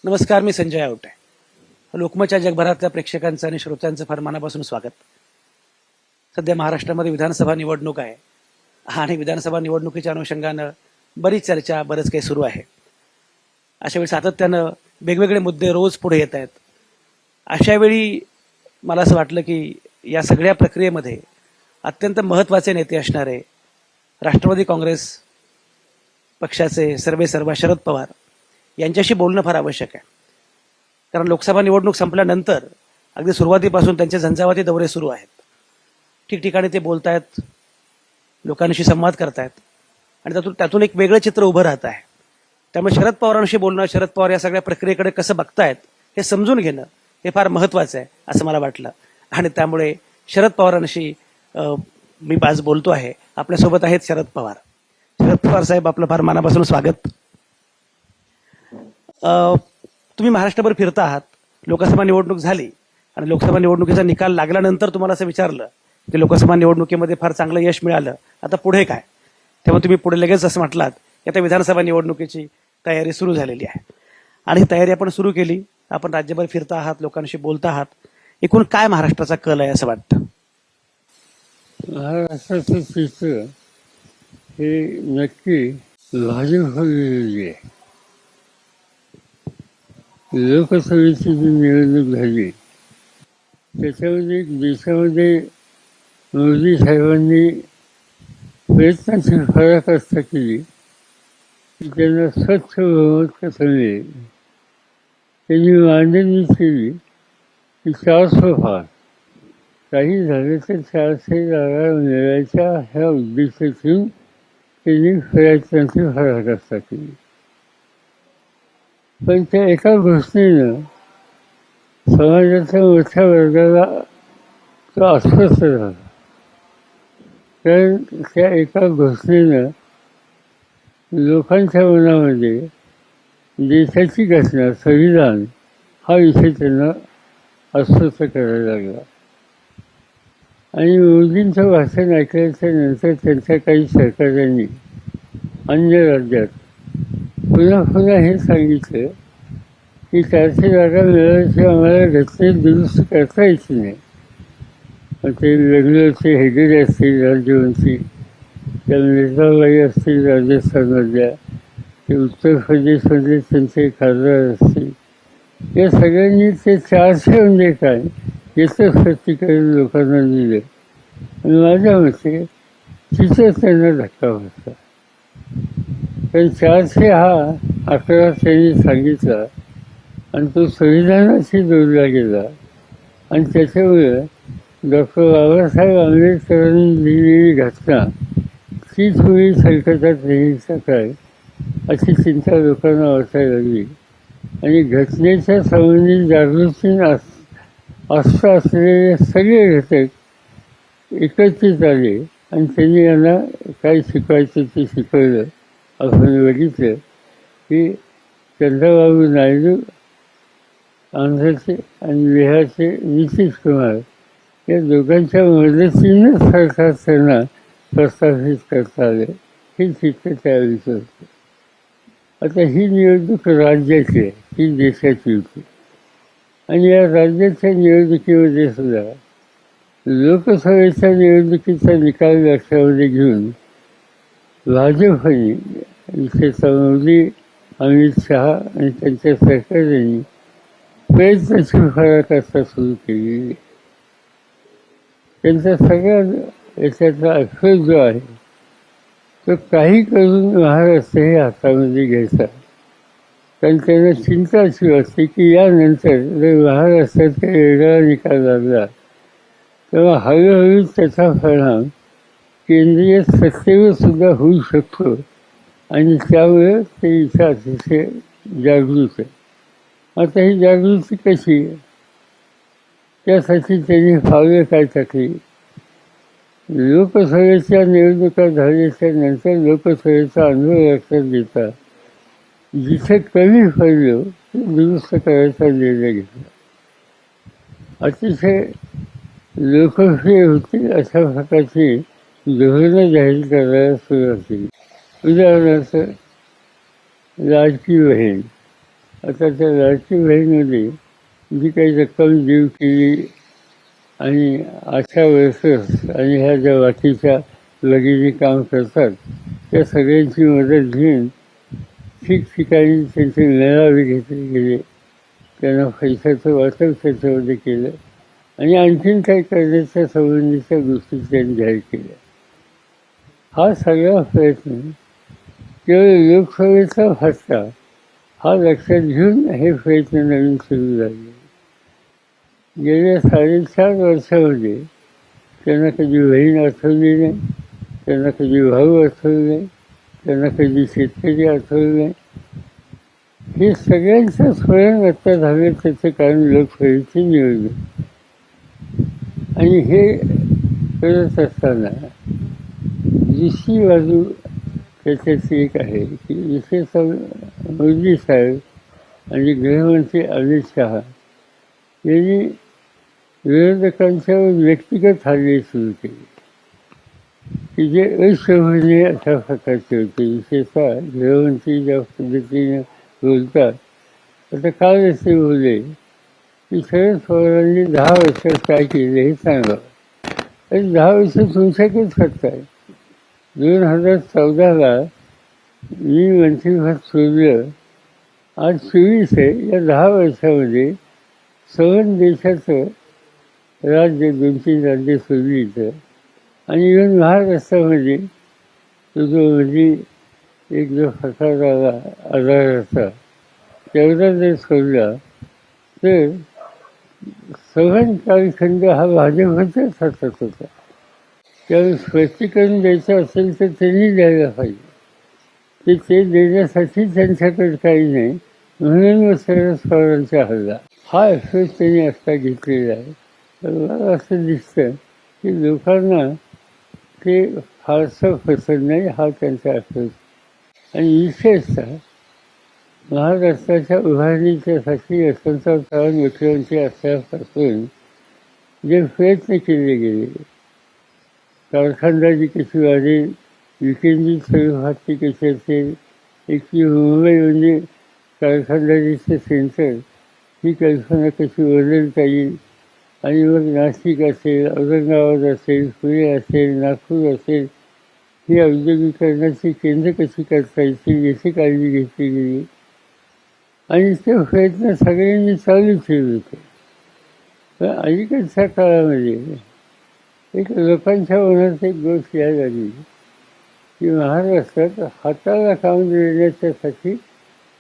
नमस्कार, मी संजय आवटे. लोकमतच्या जगभरातल्या प्रेक्षकांचं आणि श्रोत्यांचं फार मनापासून स्वागत. सध्या महाराष्ट्रामध्ये विधानसभा निवडणूक आहे आणि विधानसभा निवडणुकीच्या अनुषंगानं बरीच चर्चा, बरंच काही सुरू आहे. अशा वेळी सातत्यानं वेगवेगळे मुद्दे रोज पुढे येत आहेत. अशा वेळी मला असं वाटलं की या सगळ्या प्रक्रियेमध्ये अत्यंत महत्त्वाचे नेते असणारे राष्ट्रवादी काँग्रेस पक्षाचे सर्वेसर्वा शरद पवार यांच्याशी बोलणं फार आवश्यक आहे. कारण लोकसभा निवडणूक संपल्यानंतर अगदी सुरुवातीपासून त्यांचे झंझावाती दौरे सुरू आहेत. ठिकठिकाणी ते बोलत आहेत, लोकांशी संवाद करतायत आणि त्यातून एक वेगळं चित्र उभं राहत आहे. त्यामुळे शरद पवारांशी बोलणं, शरद पवार या सगळ्या प्रक्रियेकडे कसं बघतायत हे समजून घेणं हे फार महत्त्वाचं आहे असं मला वाटलं. आणि त्यामुळे शरद पवारांशी मी आज बोलतो आहे. आपल्यासोबत आहेत शरद पवार. शरद पवार साहेब, आपलं फार मनापासून स्वागत. तुम्ही महाराष्ट्रभर फिरता आहात. लोकसभा निवडणूक झाली आणि लोकसभा निवडणुकीचा निकाल लागल्यानंतर तुम्हाला असं विचारलं की लोकसभा निवडणुकीमध्ये फार चांगलं यश मिळालं, आता पुढे काय? तेव्हा तुम्ही पुढे लगेच असं म्हटलात की आता विधानसभा निवडणुकीची तयारी सुरू झालेली आहे. आणि ही तयारी आपण सुरू केली. आपण राज्यभर फिरता आहात, लोकांशी बोलता आहात. एकूण काय महाराष्ट्राचा कल आहे असं वाटतं? महाराष्ट्राचं चित्र हे नक्की भाजप विरोधी आहे. लोकसभेची जी निवडणूक झाली त्याच्यामध्ये देशामध्ये मोदी साहेबांनी प्रयत्नाची पराकाष्ठा केली की त्यांना स्वच्छ बहुमत कसं मिळेल. त्यांनी मांडणी केली की 400 पार काही झालं तर 400 जागा मिळवायच्या ह्या उद्देशातून त्यांनी प्रयत्नाची पराकाष्ठा केली. पण त्या एका घोषणेनं समाजाच्या मोठ्या वर्गाला तो अस्वस्थ झाला. कारण त्या एका घोषणेनं लोकांच्या मनामध्ये देशाची घटना, संविधान हा विषय त्यांना अस्वस्थ करायला लागला. आणि मोदींचं भाषण ऐकल्याच्या नंतर त्यांच्या काही सहकाऱ्यांनी अन्य राज्यात पुन्हा पुन्हा हे सांगितलं की 400 जागा मिळाल्याशिवाय आम्हाला घटनेत दुरुस्त करता यायची नाही. ते बेंगलोरचे हेगडे असतील राज्यमंत्री, त्या मिर्झाबाई असतील राजस्थानमधल्या, ते उत्तर प्रदेशमधले त्यांचे खासदार असतील, या सगळ्यांनी ते 400 म्हणजे काय याचं स्पष्टीकरण लोकांना दिलं. आणि माझ्या मते तिथंच त्यांना धक्का बसला. पण 400 हा आकडा त्यांनी सांगितला आणि तो संविधानाशी जोडला गेला. आणि त्याच्यामुळे डॉक्टर बाबासाहेब आंबेडकरांनी लिहिलेली घटना ती थोडी संकटात नेहमीचा काय अशी चिंता लोकांना वाटायला लागली. आणि घटनेच्या संबंधित जागृती असलेले सगळे घटक एकत्रित आले आणि त्यांनी यांना काय शिकवायचं ते शिकवलं. आपण बघितलं की चंद्रबाबू नायडू आंध्रचे आणि बिहारचे नितीश कुमार या दोघांच्या मदतीनं सरकार त्यांना प्रस्थापित करता आले. हे चित्र त्यावेळीच होतं. आता ही निवडणूक राज्याची आहे, ही देशाची होती. आणि या राज्याच्या निवडणुकीमध्ये सुद्धा लोकसभेच्या निवडणुकीचा निकाल लक्षामध्ये घेऊन भाजपने, विशेषतः मोदी, अमित शहा आणि त्यांच्या सरकारने प्रयत्नाची पराकाष्ठा सुरू केलेली. त्यांचा सगळ्या याच्यातला अफसोस जो आहे तो काही करून महाराष्ट्र हे हातामध्ये घ्यायचा. कारण त्यांना चिंता अशी वाटते की यानंतर जर महाराष्ट्रात काही वेगळा निकाल लागला तेव्हा हळूहळू त्याचा परिणाम केंद्रीय सत्तेवर सुद्धा होऊ शकतो. आणि त्यामुळे ते इथं अतिशय जागृत आहे. आता ही जागृती कशी आहे, त्यासाठी त्यांनी पावले काय टाकली. लोकसभेच्या निवडणुका झाल्याच्या नंतर लोकसभेचा अनुभव लक्षात घेता जिथे कमी पडलो ते दुरुस्त करायचा निर्णय घेतला. अतिशय लोकप्रिय होती अशा प्रकारची धोरणं जाहीर करायला सुरुवात केली. उदाहरणार्थ लाडकी बहीण आता त्या लाडकी बहीणमध्ये जी काही रक्कम देऊ केली आणि अशा वेळेसच आणि ह्या ज्या बाकीच्या लगीनी काम करतात त्या सगळ्यांची मदत घेऊन ठिकठिकाणी त्यांचे मेळावे घेतले गेले, त्यांना पैशाचं वाटप त्याच्यामध्ये केलं आणि आणखीन काही करण्याच्या संबंधीच्या गोष्टी त्यांनी जाहीर केल्या. हा सगळा प्रयत्न केवळ लोकसभेचा फटका हा लक्षात घेऊन हे प्रयत्न नवीन सुरू झाले. गेल्या 4.5 वर्षामध्ये त्यांना कधी बहीण आठवली नाही, त्यांना कधी भाऊ आठवले नाही, त्यांना कधी शेतकरी आठवले नाही. हे सगळ्यांचं स्मरण आता झालं त्याचं कारण लोकसभेचे नियोजन. आणि हे करत असताना दुसरी बाजू त्याच्याची एक आहे की विशेषतः मोदी साहेब आणि गृहमंत्री अमित शहा यांनी विरोधकांच्यावर व्यक्तिगत हल्ले सुरू केले की जे अशोभनीय अशा प्रकारचे होते. विशेषतः गृहमंत्री ज्या पद्धतीने बोलतात, आता काल असे बोलले की शरद पवारांनी 10 वर्षात काय केले हे सांगा. आणि 10 वर्ष तुमच्याकडेच करताय. 2014ला मी मंत्रिपद सोडलं, आज 24 आहे. या 10 वर्षामध्ये 7 देशाचं राज्य 2-3 राज्य सोडली इथं आणि इव्हन महाराष्ट्रामध्ये तो जो म्हणजे एक जो फसाद आधाराचा तेवढा जर सोडला तर सगळं कालखंड हा भाजपच्याच हातात होता. त्यावेळी स्पष्टीकरण द्यायचं असेल तर त्यांनी द्यायला पाहिजे. ते देण्यासाठी त्यांच्याकडे काही नाही, म्हणून मग शरद पवारांचा हल्ला हा अफेस त्यांनी आता घेतलेला आहे. तर मला असं दिसतं की लोकांना ते फारसं पसंत नाही, हा त्यांचा अफेस. आणि विशेषतः महाराष्ट्राच्या उभारणीच्यासाठी यशवंतराव चव्हाण मुख्यमंत्री असल्यापासून जे प्रयत्न केले गेले, कारखानदारी कशी वाढेल, विकेंद्रित स्वरूपाची कशी असेल, एक मुंबई म्हणजे कारखानदारीचं सेंटर ही कल्पना कशी बदलता येईल आणि मग नाशिक असेल, औरंगाबाद असेल, पुणे असेल, नागपूर असेल, ही औद्योगिकरणाची केंद्र कशी करता येतील याची काळजी घेतली गेली आणि ते प्रयत्न सगळ्यांनी चालू ठेवले होते. पण अलीकडच्या काळामध्ये एक लोकांच्या मनात एक गोष्ट यायला लागली की महाराष्ट्रात हाताला काम देण्याच्यासाठी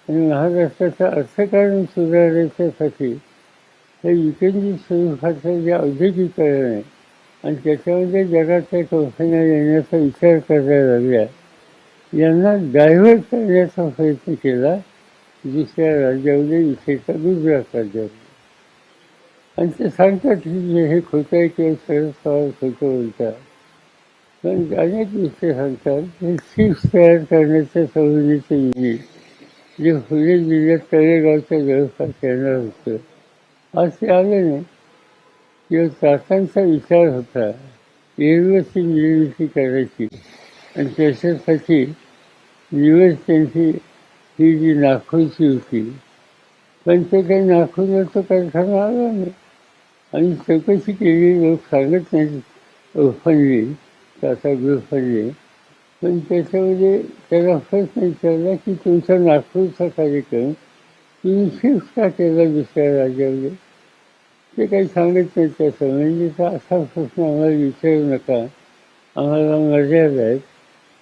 आणि महाराष्ट्राचं अर्थकारण सुधारण्याच्यासाठी हे विकेंद्रित स्वरूपाचं जे औद्योगिकरण आहे आणि त्याच्यामध्ये जगाच्या कंपन्या येण्याचा विचार करायला लागल्या, यांना डायव्हर्ट करण्याचा प्रयत्न केला दुसऱ्या राज्यामध्ये, विशेषतः गुजरात राज्यामध्ये. आणि ते सांगतात की हे खोटं आहे किंवा शरद पवार खोटं बोलतात. पण अनेक गोष्टी सांगतात की चिप्स तयार करण्याच्या संबंधीचं युनिट जे पुणे जिल्ह्यात तळेगावच्या जवळपास येणार होतं, आज ते आलं नाही. किंवा चाकांचा विचार होता एरवची निर्मिती करायची आणि त्याच्यासाठी दिवस त्यांची ही जी नागपूरची होती, पण ते काही नागपूरला तो कारखाना आला नाही. आणि चौकशी केली, लोक सांगत नाही ओपनली, टाटा ग्रुपमध्ये. पण त्याच्यामध्ये त्याला प्रश्न विचारला की तुमचा नागपूरचा कार्यक्रम तुम्ही शिफ्ट का केला दुसऱ्या राज्यामध्ये? ते काही सांगत नाही. त्या संबंधीचा असा प्रश्न आम्हाला विचारू नका, आम्हाला मर्यादा आहेत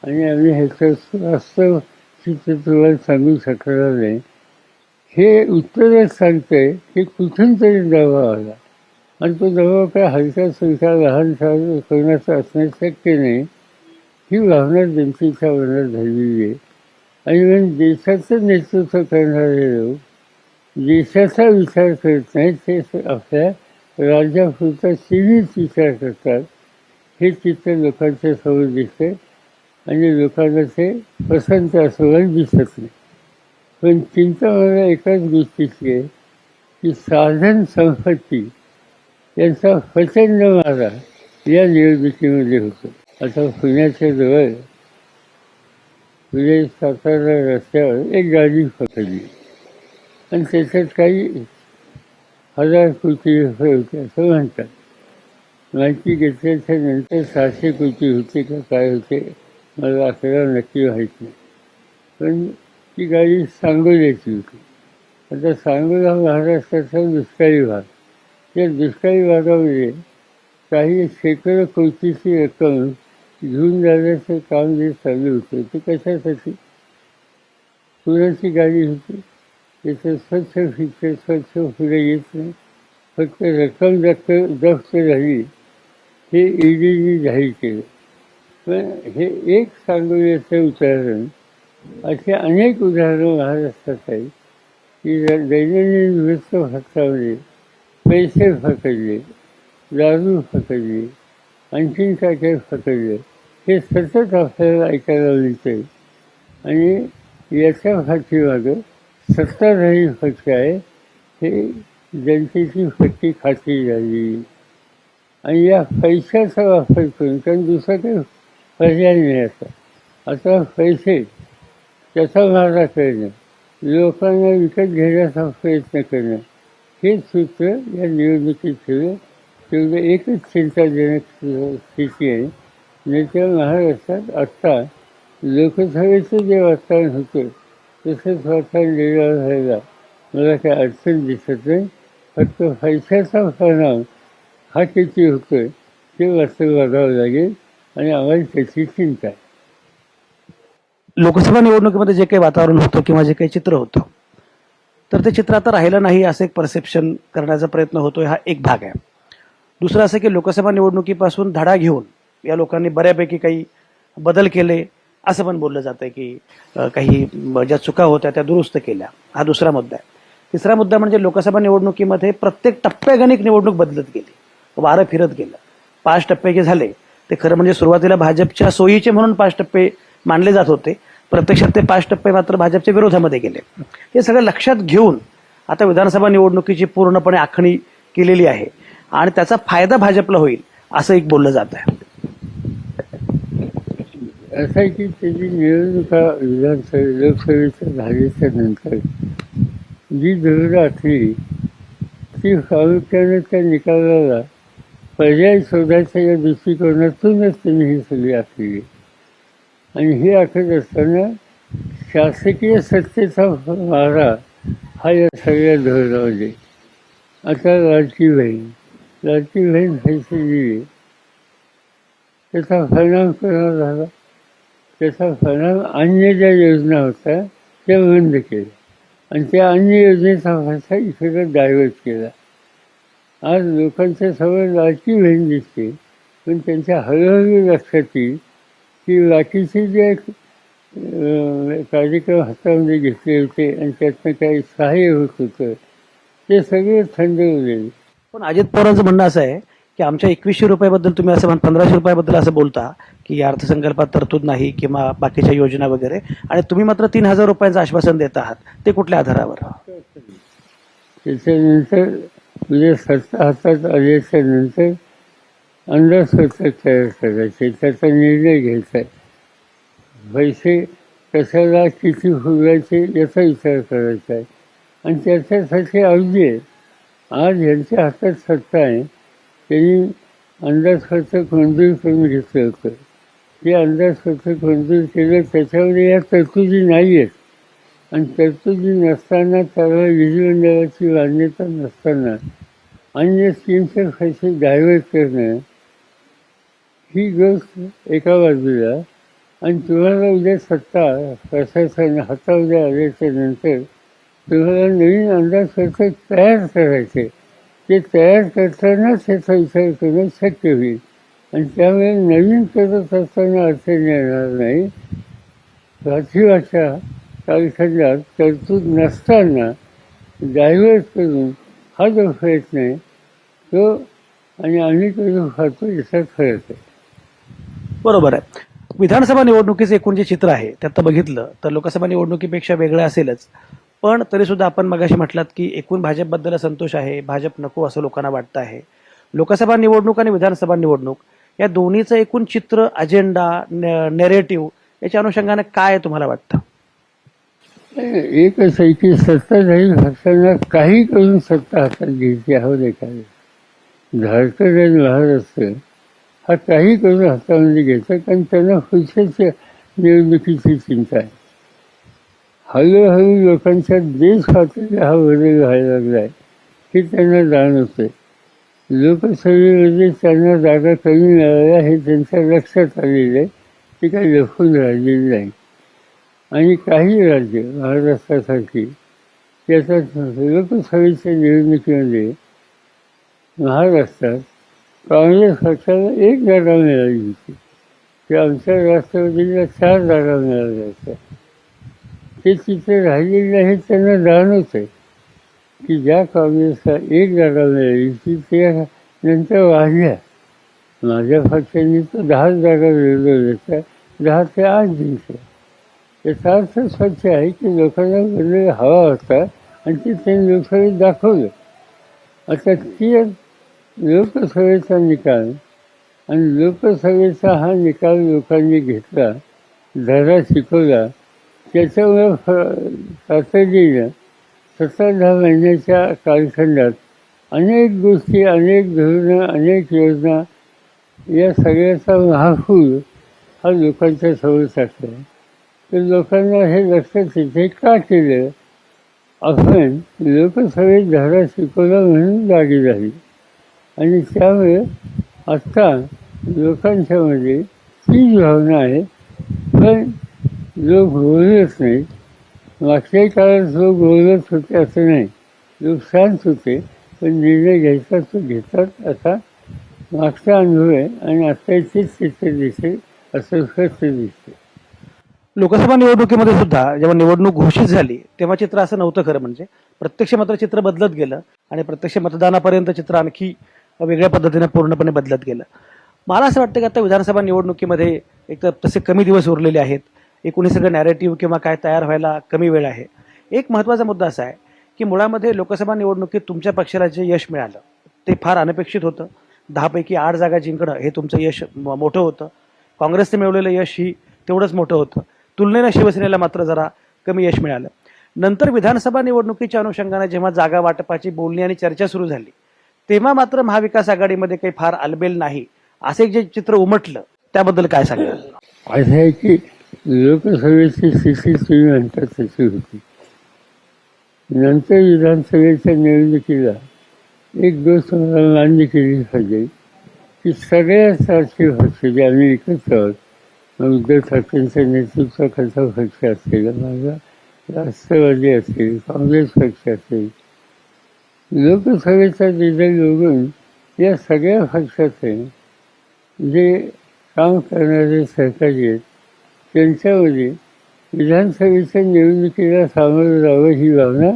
आणि आम्ही ह्याचं वास्तव चित्र तुम्हाला सांगू शकणार नाही. हे उत्तरच सांगतंय की कुठून तरी दबाव आला आणि तो दबाव काय हलक्या संख्या लहान कोणाचा असणं शक्य नाही, ही भावना जनतेच्या मनात झालेली आहे. आणि म्हणून देशाचं नेतृत्व करणारे लोक देशाचा विचार करत नाहीत, ते आपल्या राज्यापुरता सीमित विचार करतात. हे चित्र लोकांच्या समोर दिसते आणि लोकांना ते पसंत असं दिसत नाही. पण चिंता मला एकाच गोष्टीची आहे की साधन संपत्ती यांचा प्रचंड मारा या निवडणुकीमध्ये होतो. आता पुण्याच्या जवळ पुणे सातारा रस्त्यावर एक गाडी पकडली आणि त्याच्यात काही 1000 कोटी रुपये होते असं म्हणतात. माहिती घेतल्याच्या नंतर 600 कोटी होते का काय होते मला आकडा नक्की माहीत नाही. पण ती गाडी सांगोल्याची होती. आता सांगोला महाराष्ट्राचा दुष्काळी भाग. त्या दुष्काळी भागामध्ये काही शेकडो कोटीची रक्कम घेऊन जाण्याचं काम जे चालू होतं ते कशासाठी? पुराची गाडी होती. त्याचं स्वच्छ फीचर स्वच्छ पुढे येत नाही. फक्त रक्कम जप्त झाली हे ईडीने जाहीर केलं. पण हे एक सांगोल्याचं उदाहरण, असे अनेक उदाहरणं महाराष्ट्रात आहेत की दैनंदिन वृत्तपत्रामध्ये पैसे फकडले, दारू फकडली, आणखीन काय काय फकडले हे सतत आपल्याला ऐकायला मिळते. आणि याच्या पाठीमागं सत्ताधारी पक्ष आहे हे जनतेची फटकी खात्री झाली. आणि या पैशाचा वापर करून, कारण दुसरा काही पर्याय नाही आता पैसे त्याचा मारा करणं, लोकांना विकत घेण्याचा प्रयत्न करणं हे सूत्र या निवडणुकीत ठेवलं. तेवढं एकच चिंताजनक स्थिती आहे. नाही तर महाराष्ट्रात आत्ता लोकसभेचं जे वातावरण होतं तसंच वातावरण निर्माण व्हायला मला काही अडचण दिसत नाही. फक्त पैशाचा परिणाम हा किती होतोय ते वास्तव बघावं लागेल आणि आम्हाला त्याची चिंता आहे. लोकसभा निवडणुकीमध्ये जे काही वातावरण होतं किंवा जे काही चित्र होतं तर ते चित्र आता राहिलं नाही असं एक परसेप्शन करण्याचा प्रयत्न होतोय. हा एक भाग आहे. दुसरं असं की लोकसभा निवडणुकीपासून धडा घेऊन या लोकांनी बऱ्यापैकी काही बदल केले असं पण बोललं जातं की काही ज्या चुका होत्या त्या दुरुस्त केल्या. हा दुसरा मुद्दा आहे. तिसरा मुद्दा म्हणजे लोकसभा निवडणुकीमध्ये प्रत्येक टप्प्यागणिक निवडणूक बदलत गेली, वारं फिरत गेलं. 5 टप्पे जे झाले ते खरं म्हणजे सुरुवातीला भाजपच्या सोयीचे म्हणून 5 टप्पे मानले जात होते. प्रत्यक्षात ते 5 टप्पे मात्र भाजपच्या विरोधामध्ये गेले. हे सगळं लक्षात घेऊन आता विधानसभा निवडणुकीची पूर्णपणे आखणी केलेली आहे आणि त्याचा फायदा भाजपला होईल असं एक बोललं जात आहे. असं आहे की त्याची निवडणुका लोकसभेच्या झाल्याच्या नंतर जी धोरणं आखली ती प्रामुख्याने त्या निकालाला पर्याय शोधायच्या या दृष्टिकोनातूनच त्यांनी ही सगळी आखली. आणि हे आखत असताना शासकीय सत्तेचा मारा हा या सगळ्या धोरणामध्ये. आता लाडकी बहीण पैसे दिली त्याचा परिणाम कोणावर झाला? त्याचा परिणाम अन्य ज्या योजना होत्या त्या बंद केल्या आणि त्या अन्य योजनेचा पैसा इकडे डायव्हर्ट केला. आज लोकांच्या समोर लाडकी बहीण दिसते पण त्यांच्या हळूहळू लक्षात येईल की बाकीचे जे कार्यक्रम हातामध्ये घेतले होते आणि त्यातनं काही सहाय्य होत होतं ते सगळे थंड उरले. पण अजित पवारांचं म्हणणं असं आहे की आमच्या 2100 रुपयाबद्दल तुम्ही असं 1500 रुपयाबद्दल असं बोलता की या अर्थसंकल्पात तरतूद नाही किंवा बाकीच्या योजना वगैरे, आणि तुम्ही मात्र 3000 रुपयांचं आश्वासन देत आहात. ते कुठल्या आधारावर? त्याच्यानंतर म्हणजे सत्ता हातात आल्याच्या नंतर अंदाजपत्रक तयार करायचे, त्याचा निर्णय घ्यायचा आहे. पैसे कशाला किती फुगायचे याचा विचार करायचा आहे. आणि त्याच्यासाठी अवधी आहे. आज यांच्या हातात सत्ता आहे. त्यांनी अंदाजपत्रक मंजूर करून घेतलं होतं. ते अंदाजपत्रक मंजूर केलं त्याच्यामध्ये या तरतुदी नाही आहेत. आणि तरतुदी नसताना त्याला विधिमंडळाची मान्यता नसताना अन्य स्कीमचे पैसे डायव्हर्ट करणं ही गोष्ट एका बाजूला. आणि तुम्हाला उद्या सत्ता प्रशासन हातामध्ये आल्याच्या नंतर तुम्हाला नवीन अंदाजपत्रक तयार करायचे. ते तयार करतानाच याचा विचार करणं शक्य होईल आणि त्यामुळे नवीन करत असताना अडचण येणार नाही. पाठीमागच्या कालखंडात तरतूद नसताना डायव्हर्ट करून हा जो प्रयत्न आहे तो आणि आम्ही करून खातो याचा फरक आहे. बरोबर आहे. विधानसभा निवडणुकीचं एकूण जे चित्र आहे त्यात बघितलं तर लोकसभा निवडणुकीपेक्षा वेगळं असेलच, पण तरीसुद्धा आपण मगाशी म्हटलात की एकूण भाजपबद्दल संतोष आहे, भाजप नको असं लोकांना वाटतं आहे. लोकसभा निवडणूक आणि विधानसभा निवडणूक या दोन्हीचं एकूण चित्र, अजेंडा, नेरेटिव्ह याच्या अनुषंगाने काय तुम्हाला वाटतं? एक असं आहे की सत्ताधारी पक्षांना काही करून सत्ता हातात घ्यायची हवं एखादं. झारखंड आणि महाराष्ट्र हा काही करून हातामध्ये घ्यायचा, कारण त्यांना पुढच्या निवडणुकीची चिंता आहे. हळूहळू लोकांच्या देशपातळीवर हा बदल व्हायला लागला आहे हे त्यांना जाणवतंय. लोकसभेमध्ये त्यांना जागा कमी मिळाल्या हे त्यांच्या लक्षात आलेलं आहे. ते काही लपून राहिलेलं नाही. आणि काही राज्य महाराष्ट्रासारखी त्याचा लोकसभेच्या निवडणुकीमध्ये महाराष्ट्रात काँग्रेस पक्षाला 1 जागा मिळाली होती. ते आमच्या राष्ट्रवादीला 4 जागा मिळाल्या होत्या. ते चित्र राहिलेलं आहे. त्यांना जाणवत आहे की ज्या काँग्रेसला 1 जागा मिळाली होती त्या नंतर वाढल्या. माझ्या पक्षाने तर 10 जागा मिळवल्या, 10 ते 8 जिंकल्या. याचा अर्थ स्वच्छ आहे की लोकांना बदल हवा होता आणि ते त्यांनी लोकसभेत दाखवलं. आता ती लोकसभेचा निकाल आणि लोकसभेचा हा निकाल लोकांनी घेतला, धडा शिकवला. त्याच्यामुळे तातडीनं 17-10 महिन्याच्या कालखंडात अनेक गोष्टी, अनेक धोरणं, अनेक योजना या सगळ्याचा महापूर हा लोकांच्या समोर टाकला. तर लोकांना हे लक्षात येते का केलं. आपण लोकसभेत धडा शिकवला म्हणून जागी झाली आणि त्यामुळे आत्ता लोकांच्यामध्ये तीच भावना आहे. पण लोक बोलत नाहीत. मागच्याही काळात लोक बोलत होते असं नाही, लोक शांत होते, पण निर्णय घ्यायचा तो घेतात. आता मागचा अनुभव आहे आणि आता तेच चित्र दिसेल असं स्पष्ट दिसते. लोकसभा निवडणुकीमध्ये सुद्धा जेव्हा निवडणूक घोषित झाली तेव्हा चित्र असं नव्हतं खरं म्हणजे. प्रत्यक्ष मात्र चित्र बदलत गेलं आणि प्रत्यक्ष मतदानापर्यंत चित्र आणखी वेगळ्या पद्धतीने पूर्णपणे बदलत गेलं. मला असं वाटतं की आता विधानसभा निवडणुकीमध्ये एक तर तसे कमी दिवस उरलेले आहेत. एकूण हे सगळं नॅरेटिव्ह किंवा काय तयार व्हायला कमी वेळ आहे. एक महत्त्वाचा मुद्दा असा आहे की मुळामध्ये लोकसभा निवडणुकीत तुमच्या पक्षाला जे यश मिळालं ते फार अनपेक्षित होतं. 10 पैकी 8 जागा जिंकणं हे तुमचं यश मोठं होतं. काँग्रेसने मिळवलेलं यश ही तेवढंच मोठं होतं. तुलनेनं शिवसेनेला मात्र जरा कमी यश मिळालं. नंतर विधानसभा निवडणुकीच्या अनुषंगाने जेव्हा जागा वाटपाची बोलणी आणि चर्चा सुरू झाली तेव्हा मात्र महाविकास आघाडीमध्ये काही फार आलबेल नाही असे जे चित्र उमटलं त्याबद्दल काय सांगाल. असं आहे की लोकसभेची स्थिती तुम्ही म्हणतात तशी होती. नंतर विधानसभेच्या निवडणुकीला एक गोष्ट मला मान्य केली पाहिजे की सगळ्याच राजकीय पक्ष जे आम्ही एकत्र आहोत, उद्धव ठाकरेंचं नेतृत्वाखालचा पक्ष असेल, माझा राष्ट्रवादी असेल, काँग्रेस पक्ष असेल, लोकसभेचा रिझल्ट बघून या सगळ्या पक्षाचे जे काम करणारे सहकारी आहेत त्यांच्यामध्ये विधानसभेच्या निवडणुकीला सामोरं जावं ही भावना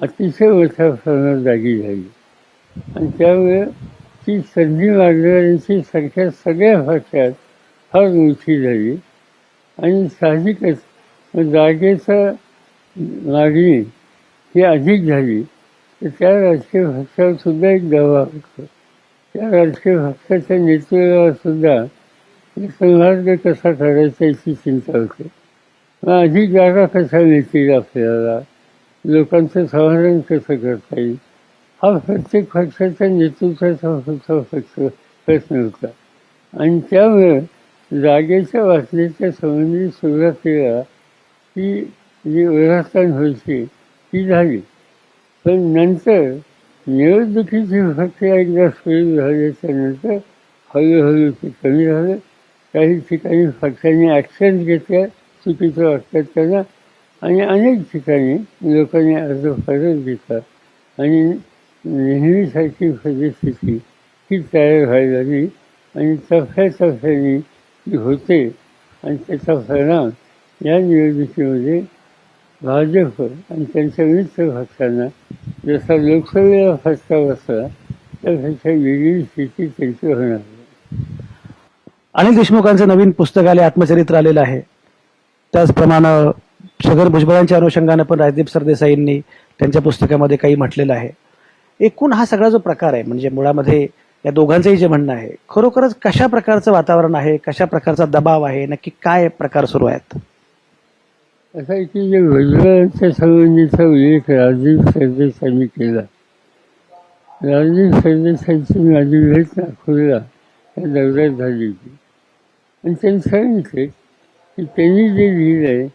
अतिशय मोठ्या प्रमाणात जागी झाली. आणि त्यामुळे ती संधी मागणाऱ्यांची संख्या सगळ्या पक्षात फार मोठी झाली आणि साहजिकच जागेचं मागणी ही अधिक झाली तर त्या राजकीय पक्षावर सुद्धा एक दबाव असतो. त्या राजकीय पक्षाच्या नेतृत्वावर सुद्धा मार्ग कसा काढायचा याची चिंता होते. मग अधिक जागा कशा मिळतील आपल्याला, लोकांचं समाधान कसं करता येईल, हा प्रत्येक पक्षाच्या नेतृत्वाचा प्रश्न होता. आणि त्यामुळे जागेच्या वाटणीच्या संबंधी सुरुवातीला ती जी ओढाताण व्हायची ती झाली. पण नंतर निवडणुकीची प्रक्रिया एकदा सुरू झाल्याच्या नंतर हळूहळू ते कमी झालं. काही ठिकाणी पक्षांनी ॲक्शन घेतल्या चुकीचं वाटतात त्यांना आणि अनेक ठिकाणी लोकांनी अर्ज परत घेतला आणि नेहमीसारखी परिस्थिती ही तयार व्हायला लागली आणि टप्प्याटप्प्याने ती होते. आणि त्याचा परिणाम या निवडणुकीमध्ये भाजप आणि त्यांच्या मित्र पक्षांना जसा लोकसभेला फटका बसला त्यापेक्षा वेगळी स्थिती त्यांची होणार. अनिल देशमुखांचं नवीन पुस्तकालय आत्मचरित्र आलेलं आहे. त्याचप्रमाणे छगन भुजबळांच्या अनुषंगानं पण राजदीप सरदेसाईंनी त्यांच्या पुस्तकामध्ये काही म्हटलेलं आहे. एकूण हा सगळा जो प्रकार आहे म्हणजे मुळामध्ये या दोघांचंही जे म्हणणं आहे खरोखरच कशा प्रकारचं वातावरण आहे, कशा प्रकारचा दबाव आहे, नक्की काय प्रकार सुरू आहेत. असं आहे की जे भुजबळांच्या संबंधीचा उल्लेख राजीव सरदेसाईंनी केला. राजीव सरदेसाईंची माझी भेट नागपूरला या दौऱ्यात झाली होती आणि त्यांनी सांगितले की त्यांनी जे लिहिलं आहे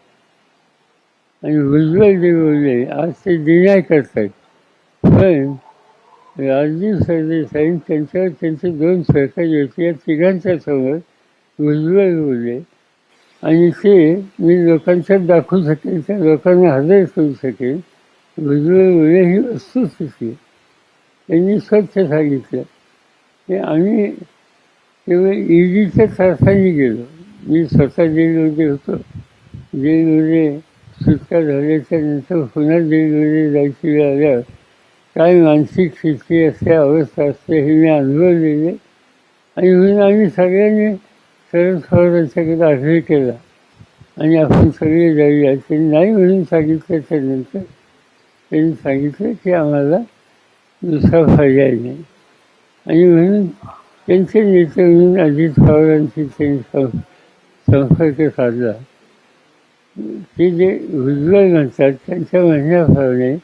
आणि भुजबळ जे बोलले आज ते डिनाय करतात. पण राजीव सरदेसाई त्यांच्यावर त्यांचे 2 सहकारी होते, या तिघांच्या समोर भुजबळ बोलले आणि ते मी लोकांच्यात दाखवू शकेन, त्या लोकांना हजर करू शकेन. भुजबळ बोलले ही वस्तुस्थिती. त्यांनी स्वच्छ सांगितलं की आम्ही केवळ ईडीच्या त्रासाने गेलो. मी स्वतः जेलमध्ये होतो. जेलमध्ये सुटका झाल्याच्या नंतर पुन्हा जेलमध्ये जायची वेळ आल्यावर काय मानसिक स्थिती असते, अवस्था असते हे मी अनुभवलेले. आणि म्हणून आम्ही सगळ्यांनी शरद पवारांच्याकडे आग्रह केला आणि आपण सगळे जाऊया. त्यांनी नाही म्हणून सांगितल्याच्या नंतर त्यांनी सांगितलं की आम्हाला दुसरा पर्याय नाही. आणि म्हणून त्यांचे नेते म्हणून अजित पवारांशी त्यांनी संपर्क साधला. ते जे भुजबळ म्हणतात त्यांच्या म्हणण्याप्रमाणे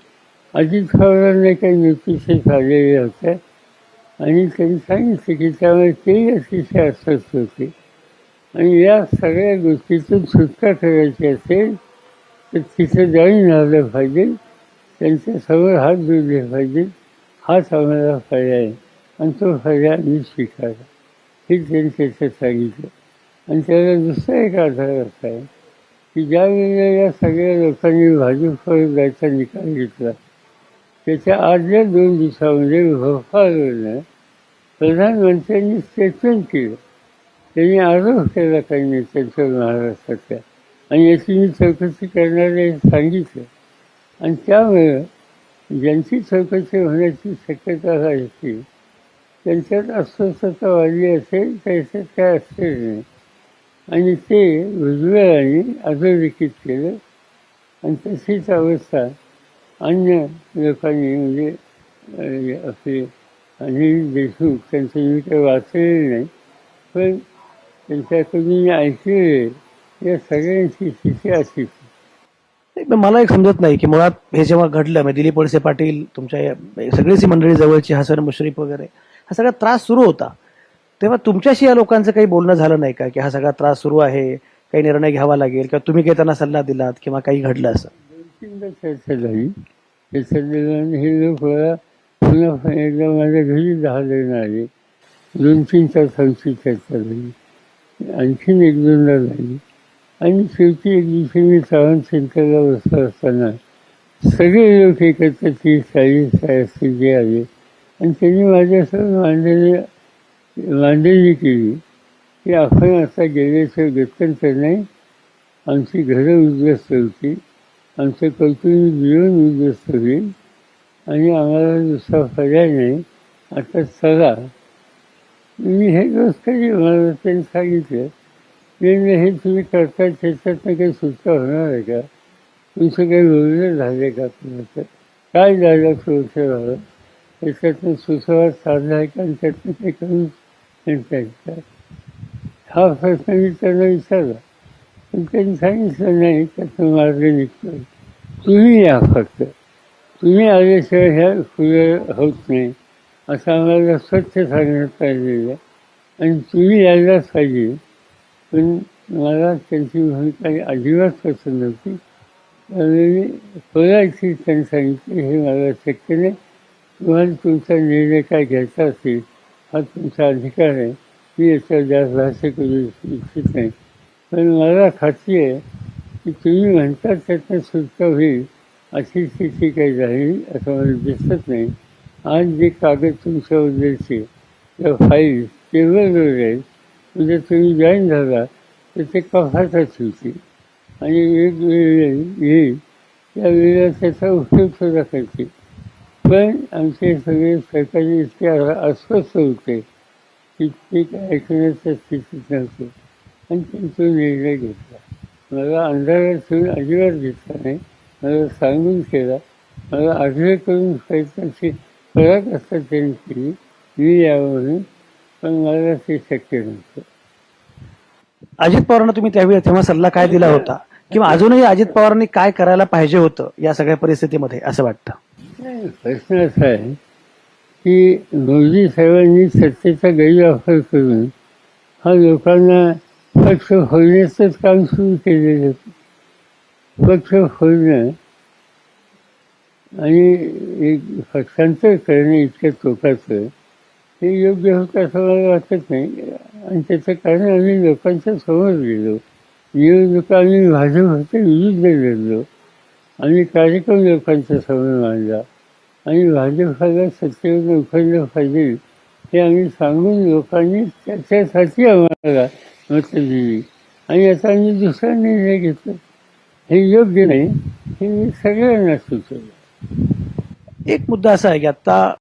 अजित पवारांना काही नोटिसेस आलेल्या होत्या आणि त्यांनी सांगितलं की त्यामुळे तेही अतिशय अस्वस्थ होते आणि या सगळ्या गोष्टीतून सुटका करायची असेल तर तिथं जाऊन राहिलं पाहिजे, त्यांच्यासमोर हात जोडले पाहिजे. हाच आम्हाला पर्याय आहे आणि तो पर्याय मी स्वीकारला हे त्यांनी त्याचं सांगितलं. आणि त्याला दुसरा एक आधार असा आहे की ज्या वेळेला या सगळ्या लोकांनी भाजपवर जायचा निकाल घेतला त्याच्या आदल्या 2 दिवसामध्ये भोपाळवरनं प्रधानमंत्र्यांनी स्टेटमेंट केलं. त्यांनी आरोप केला काही नेत्यांच्या महाराष्ट्रातल्या आणि याची मी चौकशी करणारे सांगितलं. आणि त्यामुळं ज्यांची चौकशी होण्याची शक्यता आहे की त्यांच्यात अस्वस्थता वाढली असेल त्याच्यात काय असेल नाही. आणि ते भुजबळांनी अधोरेखित केलं आणि तशीच अवस्था अन्य लोकांनी म्हणजे आपले अनिल देशमुख त्यांचं मी काही वाचलेलं नाही पण त्यांच्याकडून मी ऐकलेले या सगळ्यांची स्थिती अशीच. मला एक समजत नाही की मुळात हे जेव्हा घडलं म्हणजे दिलीप वळसे पाटील तुमच्या सगळीच मंडळी जवळची हसन मुश्रीफ वगैरे हा सगळा त्रास सुरू होता तेव्हा तुमच्याशी या लोकांचं काही बोलणं झालं नाही का की हा सगळा त्रास सुरू आहे, काही निर्णय घ्यावा लागेल किंवा तुम्ही काही त्यांना सल्ला दिलात किंवा काही घडलं असं? 2-3दा चर्चा झाली. त्याच्या दरम्यान हे लोक मला पुन्हा एकदा माझ्या घरी 10 जण आले. 2-3 तासांची चर्चा झाली. आणखीन 1-2दा झाली आणि शेवटी एक दिवशी मी चव्हाण सेंटरला बसला असताना सगळे लोक एकत्र 30-40 जे आले आणि त्यांनी माझ्यासमोर मांडणी केली की आपण आता गेल्याचं गत्यंतर नाही. आमची घरं उद्ध्वस्त होती, आमचं कौटुंबिक जीवन उद्ध्वस्त होईल आणि आम्हाला दुसरा पर्याय नाही, आता चला. मी हे गोष्ट कधी मला त्यांनी सांगितलं मी हे तुम्ही करता त्याच्यातनं काही सुटका होणार आहे का? तुमचं काही बोलणं झालं का? कुणाचं काय झालं सुरक्षा व्हावं त्याच्यातनं सुसंवाद साधला आहे का आणि त्यातनं काही करून म्हणता येईल का? हा प्रश्न मी त्यांना विचारला पण त्यांनी सांगितलं नाही त्यातनं मार्ग निघतो. तुम्ही या फक्त, तुम्ही आल्याशिवाय ह्या पुढे होत नाही असं आम्हाला स्वच्छ सांगण्यात आलेलं आणि तुम्ही यायलाच पाहिजे. पण मला त्यांची भूमिका अजिबात पसंत नव्हती. त्यामुळे मी पोलायची त्यांनी सांगितलं हे मला शक्य नाही. तुम्हाला तुमचा निर्णय काय घ्यायचा असेल हा तुमचा अधिकार आहे. मी याच्यावर जास्त भाष्य करू इच्छित नाही. पण मला खात्री आहे की तुम्ही म्हणतात त्यातनं सुटका होईल अशी स्थिती काही झाली असं मला दिसत नाही. आज जे कागद तुमच्याबद्दलचे त्या फाईल्स टेबलवर आहेत म्हणजे तुम्ही जॉईन झाला तर ते कफातच होती आणि वेगवेगळे येईल त्यावेळेला त्याचा उपयोग सुद्धा करते. पण आमचे सगळे सहकारी इतके अस्वस्थ होते की ते काय ऐकण्याच्या स्थितीत नव्हते आणि त्यांचा निर्णय घेतला. मला अंधारात ठेवून अजिबात घेतला नाही. मला सांगून केला, मला आग्रह करून प्रयत्नाची परत असतात त्यांनी केली मी यावं म्हणून, पण मला ते शक्य नव्हतं. अजित पवारांना तुम्ही तेव्हा सल्ला काय दिला होता किंवा अजूनही अजित पवारांनी काय करायला पाहिजे होतं या सगळ्या परिस्थितीमध्ये असं वाटतं? नाही, प्रश्न असा आहे की मोदी साहेबांनी सत्तेचा गैरवापर करून हा लोकांना पक्ष फोडण्याचंच काम सुरू केलेलं होतं. पक्ष फोडणं आणि एक पक्षांतर करणं इतक्या टोकाचं हे योग्य होतं असं मला वाटत नाही. आणि त्याचं कारण आम्ही लोकांच्या समोर गेलो, निवडणुका आम्ही भाजपच्या विरुद्ध लढलो, आम्ही कार्यक्रम लोकांच्या समोर मांडला आणि भाजपला सत्तेवर उखडलं पाहिजे हे आम्ही सांगून लोकांनी त्याच्यासाठी आम्हाला मतं दिली आणि आता आम्ही दुसरा निर्णय घेतला. हे योग्य नाही हे मी सगळ्यांना सुचवलं. एक मुद्दा असा आहे की आता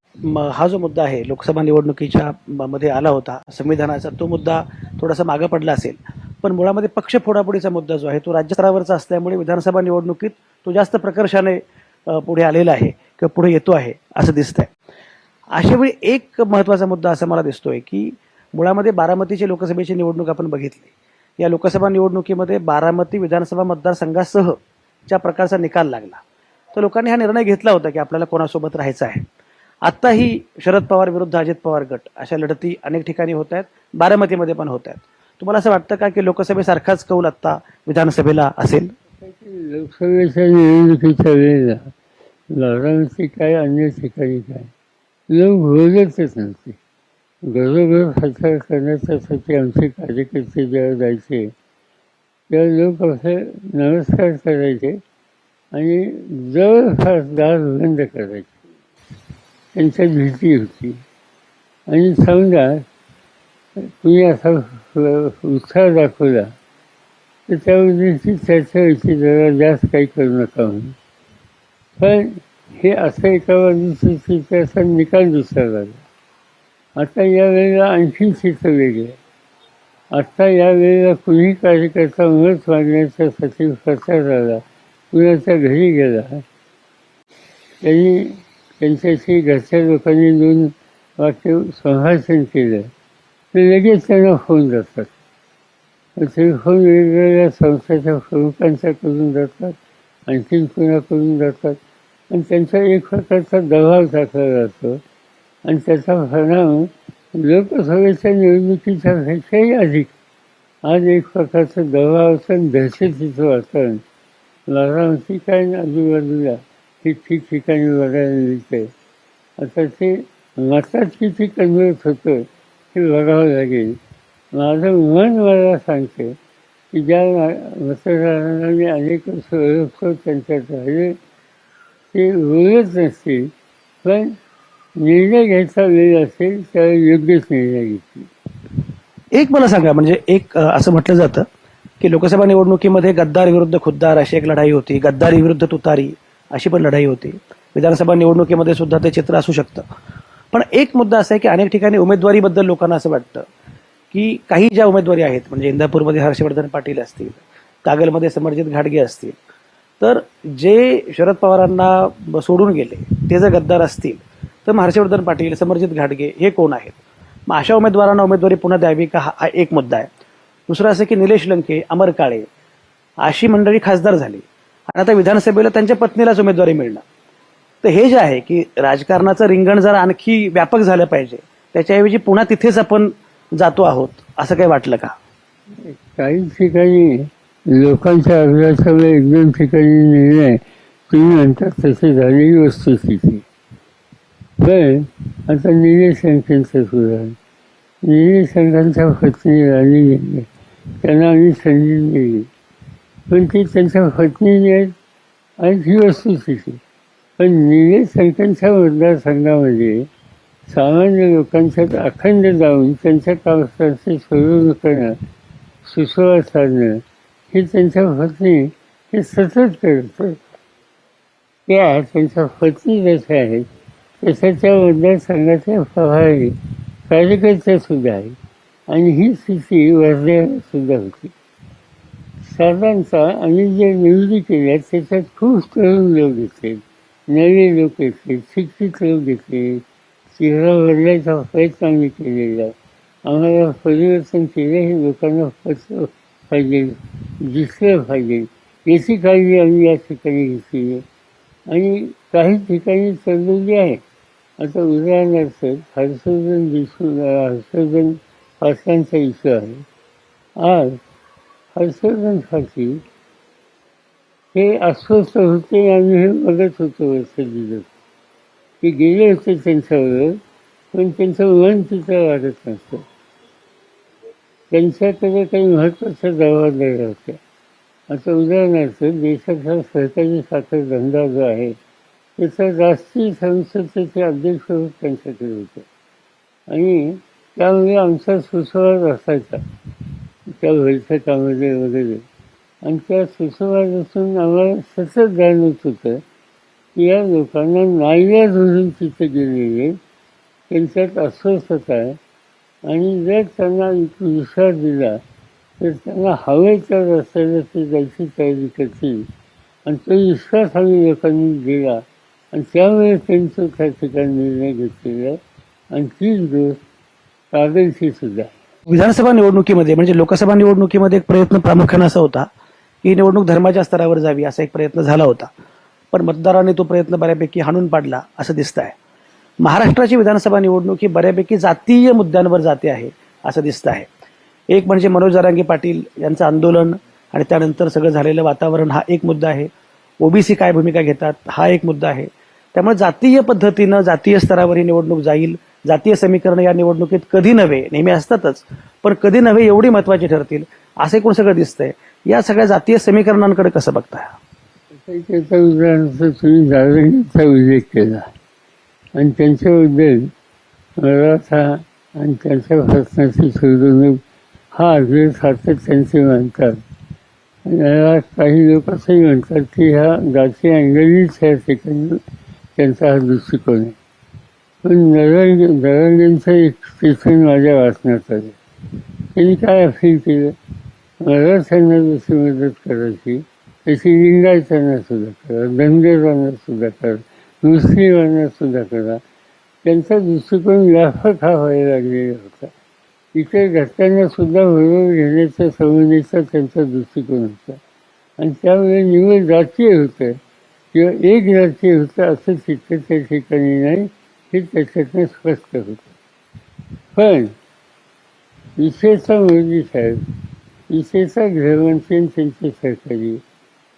हा जो मुद्दा आहे लोकसभा निवडणुकीच्या मध्ये आला होता संविधानाचा, तो मुद्दा थोडासा मागं पडला असेल, पण मुळामध्ये पक्ष फोडाफोडीचा मुद्दा जो आहे तो राज्य स्तरावरचा असल्यामुळे विधानसभा निवडणुकीत तो जास्त प्रकर्षाने पुढे आलेला आहे किंवा पुढे येतो आहे असं दिसतंय. अशावेळी एक महत्त्वाचा मुद्दा असा मला दिसतोय की मुळामध्ये बारामतीची लोकसभेची निवडणूक आपण बघितली. या लोकसभा निवडणुकीमध्ये बारामती विधानसभा मतदारसंघासह ज्या प्रकारचा निकाल लागला, तर लोकांनी हा निर्णय घेतला होता की आपल्याला कोणासोबत राहायचं आहे. आत्ताही शरद पवार विरुद्ध अजित पवार गट अशा लढती अनेक ठिकाणी होत आहेत, बारामतीमध्ये पण होत आहेत. तुम्हाला असं वाटतं का की लोकसभेसारखाच कौल आत्ता विधानसभेला असेल? लोकसभेच्या निवडणुकीच्या वेळेला बारामती काय अन्य ठिकाणी काय लोक बोलतच नव्हते. घरोघर प्रचार करण्यासाठी आमचे कार्यकर्ते जेव्हा जायचे तेव्हा लोक असे नमस्कार करायचे आणि जवळपास दार बंद करायचे. त्यांच्या भीती होती. आणि समजा तुम्ही असा उत्साह दाखवला तर त्याबद्दलची चर्चा व्हायची, जरा जास्त काही करू नका म्हणून. पण हे असं एका बाजूची त्याचा निकाल दुसरा झाला. आता यावेळेला आणखी चित्र वेगळं आहे. आत्ता यावेळेला कुणी कार्यकर्ता मत मागण्याच्यासाठी प्रचार झाला, कुणाच्या घरी गेला, त्यांनी त्यांच्याशी घरच्या लोकांनी 2 वाक्य संभाषण केलं तर लगेच त्यांना फोन जातात. ते फोन वेगवेगळ्या संस्थेच्या प्रमुखांच्याकडून जातात, आणखीन कुणाकडून जातात आणि त्यांचा एक प्रकारचा दबाव टाकला जातो आणि त्याचा परिणाम लोकसभेच्या निवडणुकीच्या पेक्षाही अधिक आज एक प्रकारचं दबावाचं आणि दहशतीचं वातावरण बारामती काय आजूबाजूला हे ठिकठिकाणी बघायला मिळतंय. आता ते मतात किती कन्वर्ट होतं हे बघावं लागेल. माझं मन मला सांगते की ज्या मतदारांना मी अनेक वर्ष ओळखतो त्यांच्यात राहिले ते बोलत नसतील, पण निर्णय घ्यायचा वेळ असेल त्यावेळी योग्यच निर्णय घेतील. एक मला सांगा, म्हणजे एक असं म्हटलं जातं की लोकसभा निवडणुकीमध्ये गद्दार विरुद्ध खुद्दार अशी एक लढाई होती, गद्दारी विरुद्ध तुतारी अशी पण लढाई होती. विधानसभा निवडणुकीमध्ये सुद्धा ते चित्र असू शकतं. पण एक मुद्दा असा आहे की अनेक ठिकाणी उमेदवारीबद्दल लोकांना असं वाटतं की काही ज्या उमेदवारी आहेत, म्हणजे इंदापूरमध्ये हर्षवर्धन पाटील असतील, कागलमध्ये समरजित घाटगे असतील, तर जे शरद पवारांना सोडून गेले ते जर गद्दार असतील तर मग हर्षवर्धन पाटील, समरजित घाटगे हे कोण आहेत? मग अशा उमेदवारांना उमेदवारी पुन्हा द्यावी का, हा एक मुद्दा आहे. दुसरं असं की निलेश लंके, अमर काळे अशी मंडळी खासदार झाली आणि आता विधानसभेला त्यांच्या पत्नीलाच उमेदवारी मिळणं. तर हे जे आहे की राजकारणाचं रिंगण जरा आणखी व्यापक झालं पाहिजे, त्याच्याऐवजी पुन्हा तिथेच आपण जातो आहोत, असं काही वाटलं का? काही ठिकाणी लोकांच्या अभ्यासामुळे 1-2 ठिकाणी निर्णय तुम्ही म्हणतात तसे झालेली वस्तुस्थिती. पण आता निलेश लंकेंचं उदाहरण, निलेश लंकेंच्या पत्नी राणी गेले, त्यांना आम्ही संधी दिली, पण ती त्यांच्या पत्नीने आणि ही वस्तुस्थिती. पण निलेश लंकेंच्या मतदारसंघामध्ये सामान्य लोकांच्यात अखंड जाऊन त्यांच्या कामाची सोडवणूक करणं, सुसंवाद साधणं हे त्यांच्या पत्नी हे सतत करत. त्या त्यांच्या पत्नी जशा आहेत तशाच्या मतदारसंघाच्या प्रभावी कार्यकर्त्या सुद्धा आहेत आणि ही स्थिती वर्ध्याला सुद्धा होती. साधारणतः आम्ही जे निवडी केल्या त्याच्यात खूप तरुण लोक घेतले, नवे लोक घेतले, शिक्षित लोक घेतले, चेहरा बदलायचा प्रयत्न आम्ही केलेला आहे. आम्हाला परिवर्तन केलं हे लोकांना पचलं पाहिजे, दिसलं पाहिजे याची काळजी आम्ही या ठिकाणी घेतली आहे आणि काही ठिकाणी चाललेली आहे. आता उदाहरणार्थ हर्षवर्धन पाटलांचा इश्यू आहे. आज हर्षवर्धन पाटील हे अस्वस्थ होते. आम्ही हे बघत होतो वर्ष दिवस ते गेले होते त्यांच्यावर, पण त्यांचं मन तिथं वाढत नसतं. त्यांच्याकडे काही महत्त्वाच्या जबाबदाऱ्या होत्या. आता उदाहरणार्थ देशाचा सहकारी साखर धंदा जो आहे त्याचा राष्ट्रीय संसदेचे अध्यक्ष त्यांच्याकडे होते आणि त्यामुळे आमचा सुसंवाद असायचा त्या बैठकामध्ये वगैरे. आणि त्या सुसंवादातून आम्हाला सतत जाणवत होतं की या लोकांना नाईलाज म्हणून तिथे गेलेले त्यांच्यात अस्वस्थता आहे आणि जर त्यांना विश्वास दिला तर त्यांना हवेच्या रस्त्याला ते जायची तयारी करतील. आणि तो विश्वास आम्ही लोकांनी दिला आणि त्यामुळे त्यांचं त्या ठिकाणी निर्णय घेतलेला आहे आणि तीच गोष्ट कागलची सुद्धा. विधानसभा निवडणुकीमध्ये म्हणजे लोकसभा निवडणुकीमध्ये एक प्रयत्न प्रामुख्याने असा होता की ही निवडणूक धर्माच्या स्तरावर जावी असा एक प्रयत्न झाला होता, पण मतदारांनी तो प्रयत्न बऱ्यापैकी हाणून पाडला असं दिसत आहे. महाराष्ट्राची विधानसभा निवडणूक ही बऱ्यापैकी जातीय मुद्द्यांवर जाते आहे असं दिसतं आहे. एक म्हणजे मनोज जरांगे पाटील यांचं आंदोलन आणि त्यानंतर सगळं झालेलं वातावरण हा एक मुद्दा आहे. ओबीसी काय भूमिका घेतात हा एक मुद्दा आहे. त्यामुळे जातीय पद्धतीनं जातीय स्तरावर ही निवडणूक जाईल. जातीय समीकरण या निवडणुकीत कधी नव्हे, नेहमी असतातच, पण कधी नव्हे एवढी महत्वाची ठरतील असं एकूण सगळं दिसतंय. या सगळ्या जातीय समीकरणांकडे कसं बघताय? त्याचा उदाहरणार्थ तुम्ही जारंगेचा उल्लेख केला आणि त्यांच्याबद्दल मराठा आणि त्यांच्या भाषणाची सोडवणूक हा आग्रह सातत्याने मानतात. आणि काही लोक असंही म्हणतात की ह्या जाती अँगलीच ह्या ठिकाणी त्यांचा हा दृष्टिकोन आहे. पण दरांगेंचं एक स्टेशन माझ्या वाचण्यात आलं. त्यांनी काय अपील केलं, मराठ्यांना जशी मदत करायची तशी लिंगायतांना सुद्धा करा, धनगरांना सुद्धा करा, मुस्लिमांना सुद्धा करा. त्यांचा दृष्टिकोन व्यापक हा व्हायला लागलेला होता. इतर घटकांना सुद्धा बरोबर घेण्याच्या संबंधीचा त्यांचा दृष्टिकोन होता आणि त्यामुळे निवड जातीय होतं किंवा एक जातीय होतं असं चित्र त्या ठिकाणी नाही हे त्याच्यातनं स्पष्ट होतं. पण विशेषतः मोदी साहेब, विशेषतः गृहमंत्री त्यांचे सहकारी,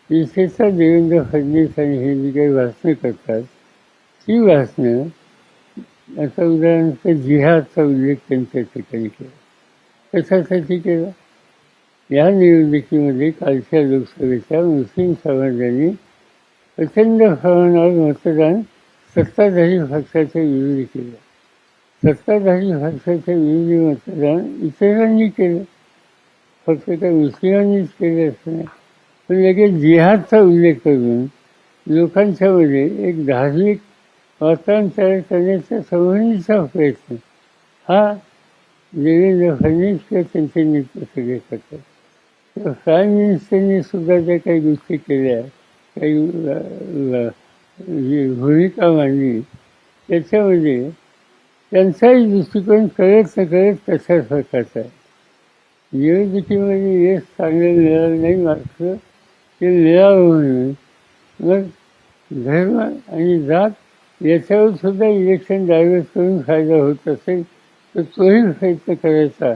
विशेषतः देवेंद्र फडणवीस आणि हे जी काही भाषणं करतात ती भाषणं, आता उदाहरणार्थ जिहादचा उल्लेख त्यांच्या ठिकाणी केला. कशासाठी केला? या निवडणुकीमध्ये कालच्या लोकसभेच्या मुस्लिम समाजाने प्रचंड प्रमाणावर मतदान सत्ताधारी पक्षाच्या विरोधी केलं. सत्ताधारी पक्षाच्या विरोधी मतदान इतरांनी केलं, फक्त त्या मुस्लिमांनीच केलं असं नाही. पण लगेच जिहादचा उल्लेख करून लोकांच्यामध्ये एक धार्मिक वातावरण तयार करण्याचा संबंधीचा प्रयत्न हा देवेंद्र फडणवीस किंवा त्यांचे नेते सगळे करतात. तर प्राईम मिनिस्टरनी सुद्धा ज्या काही गोष्टी केल्या, काही भूमिका मांडली, त्याच्यामध्ये त्यांचाही दृष्टिकोन कळत न कळत तशाच प्रकारचा आहे. निवडणुकीमध्ये यश चांगलं मिळालं नाही मात्र ते मिळावं म्हणून मग धर्म आणि जात याच्यावर सुद्धा इलेक्शन डायव्हर्ट करून फायदा होत असेल तर तोही प्रयत्न करायचा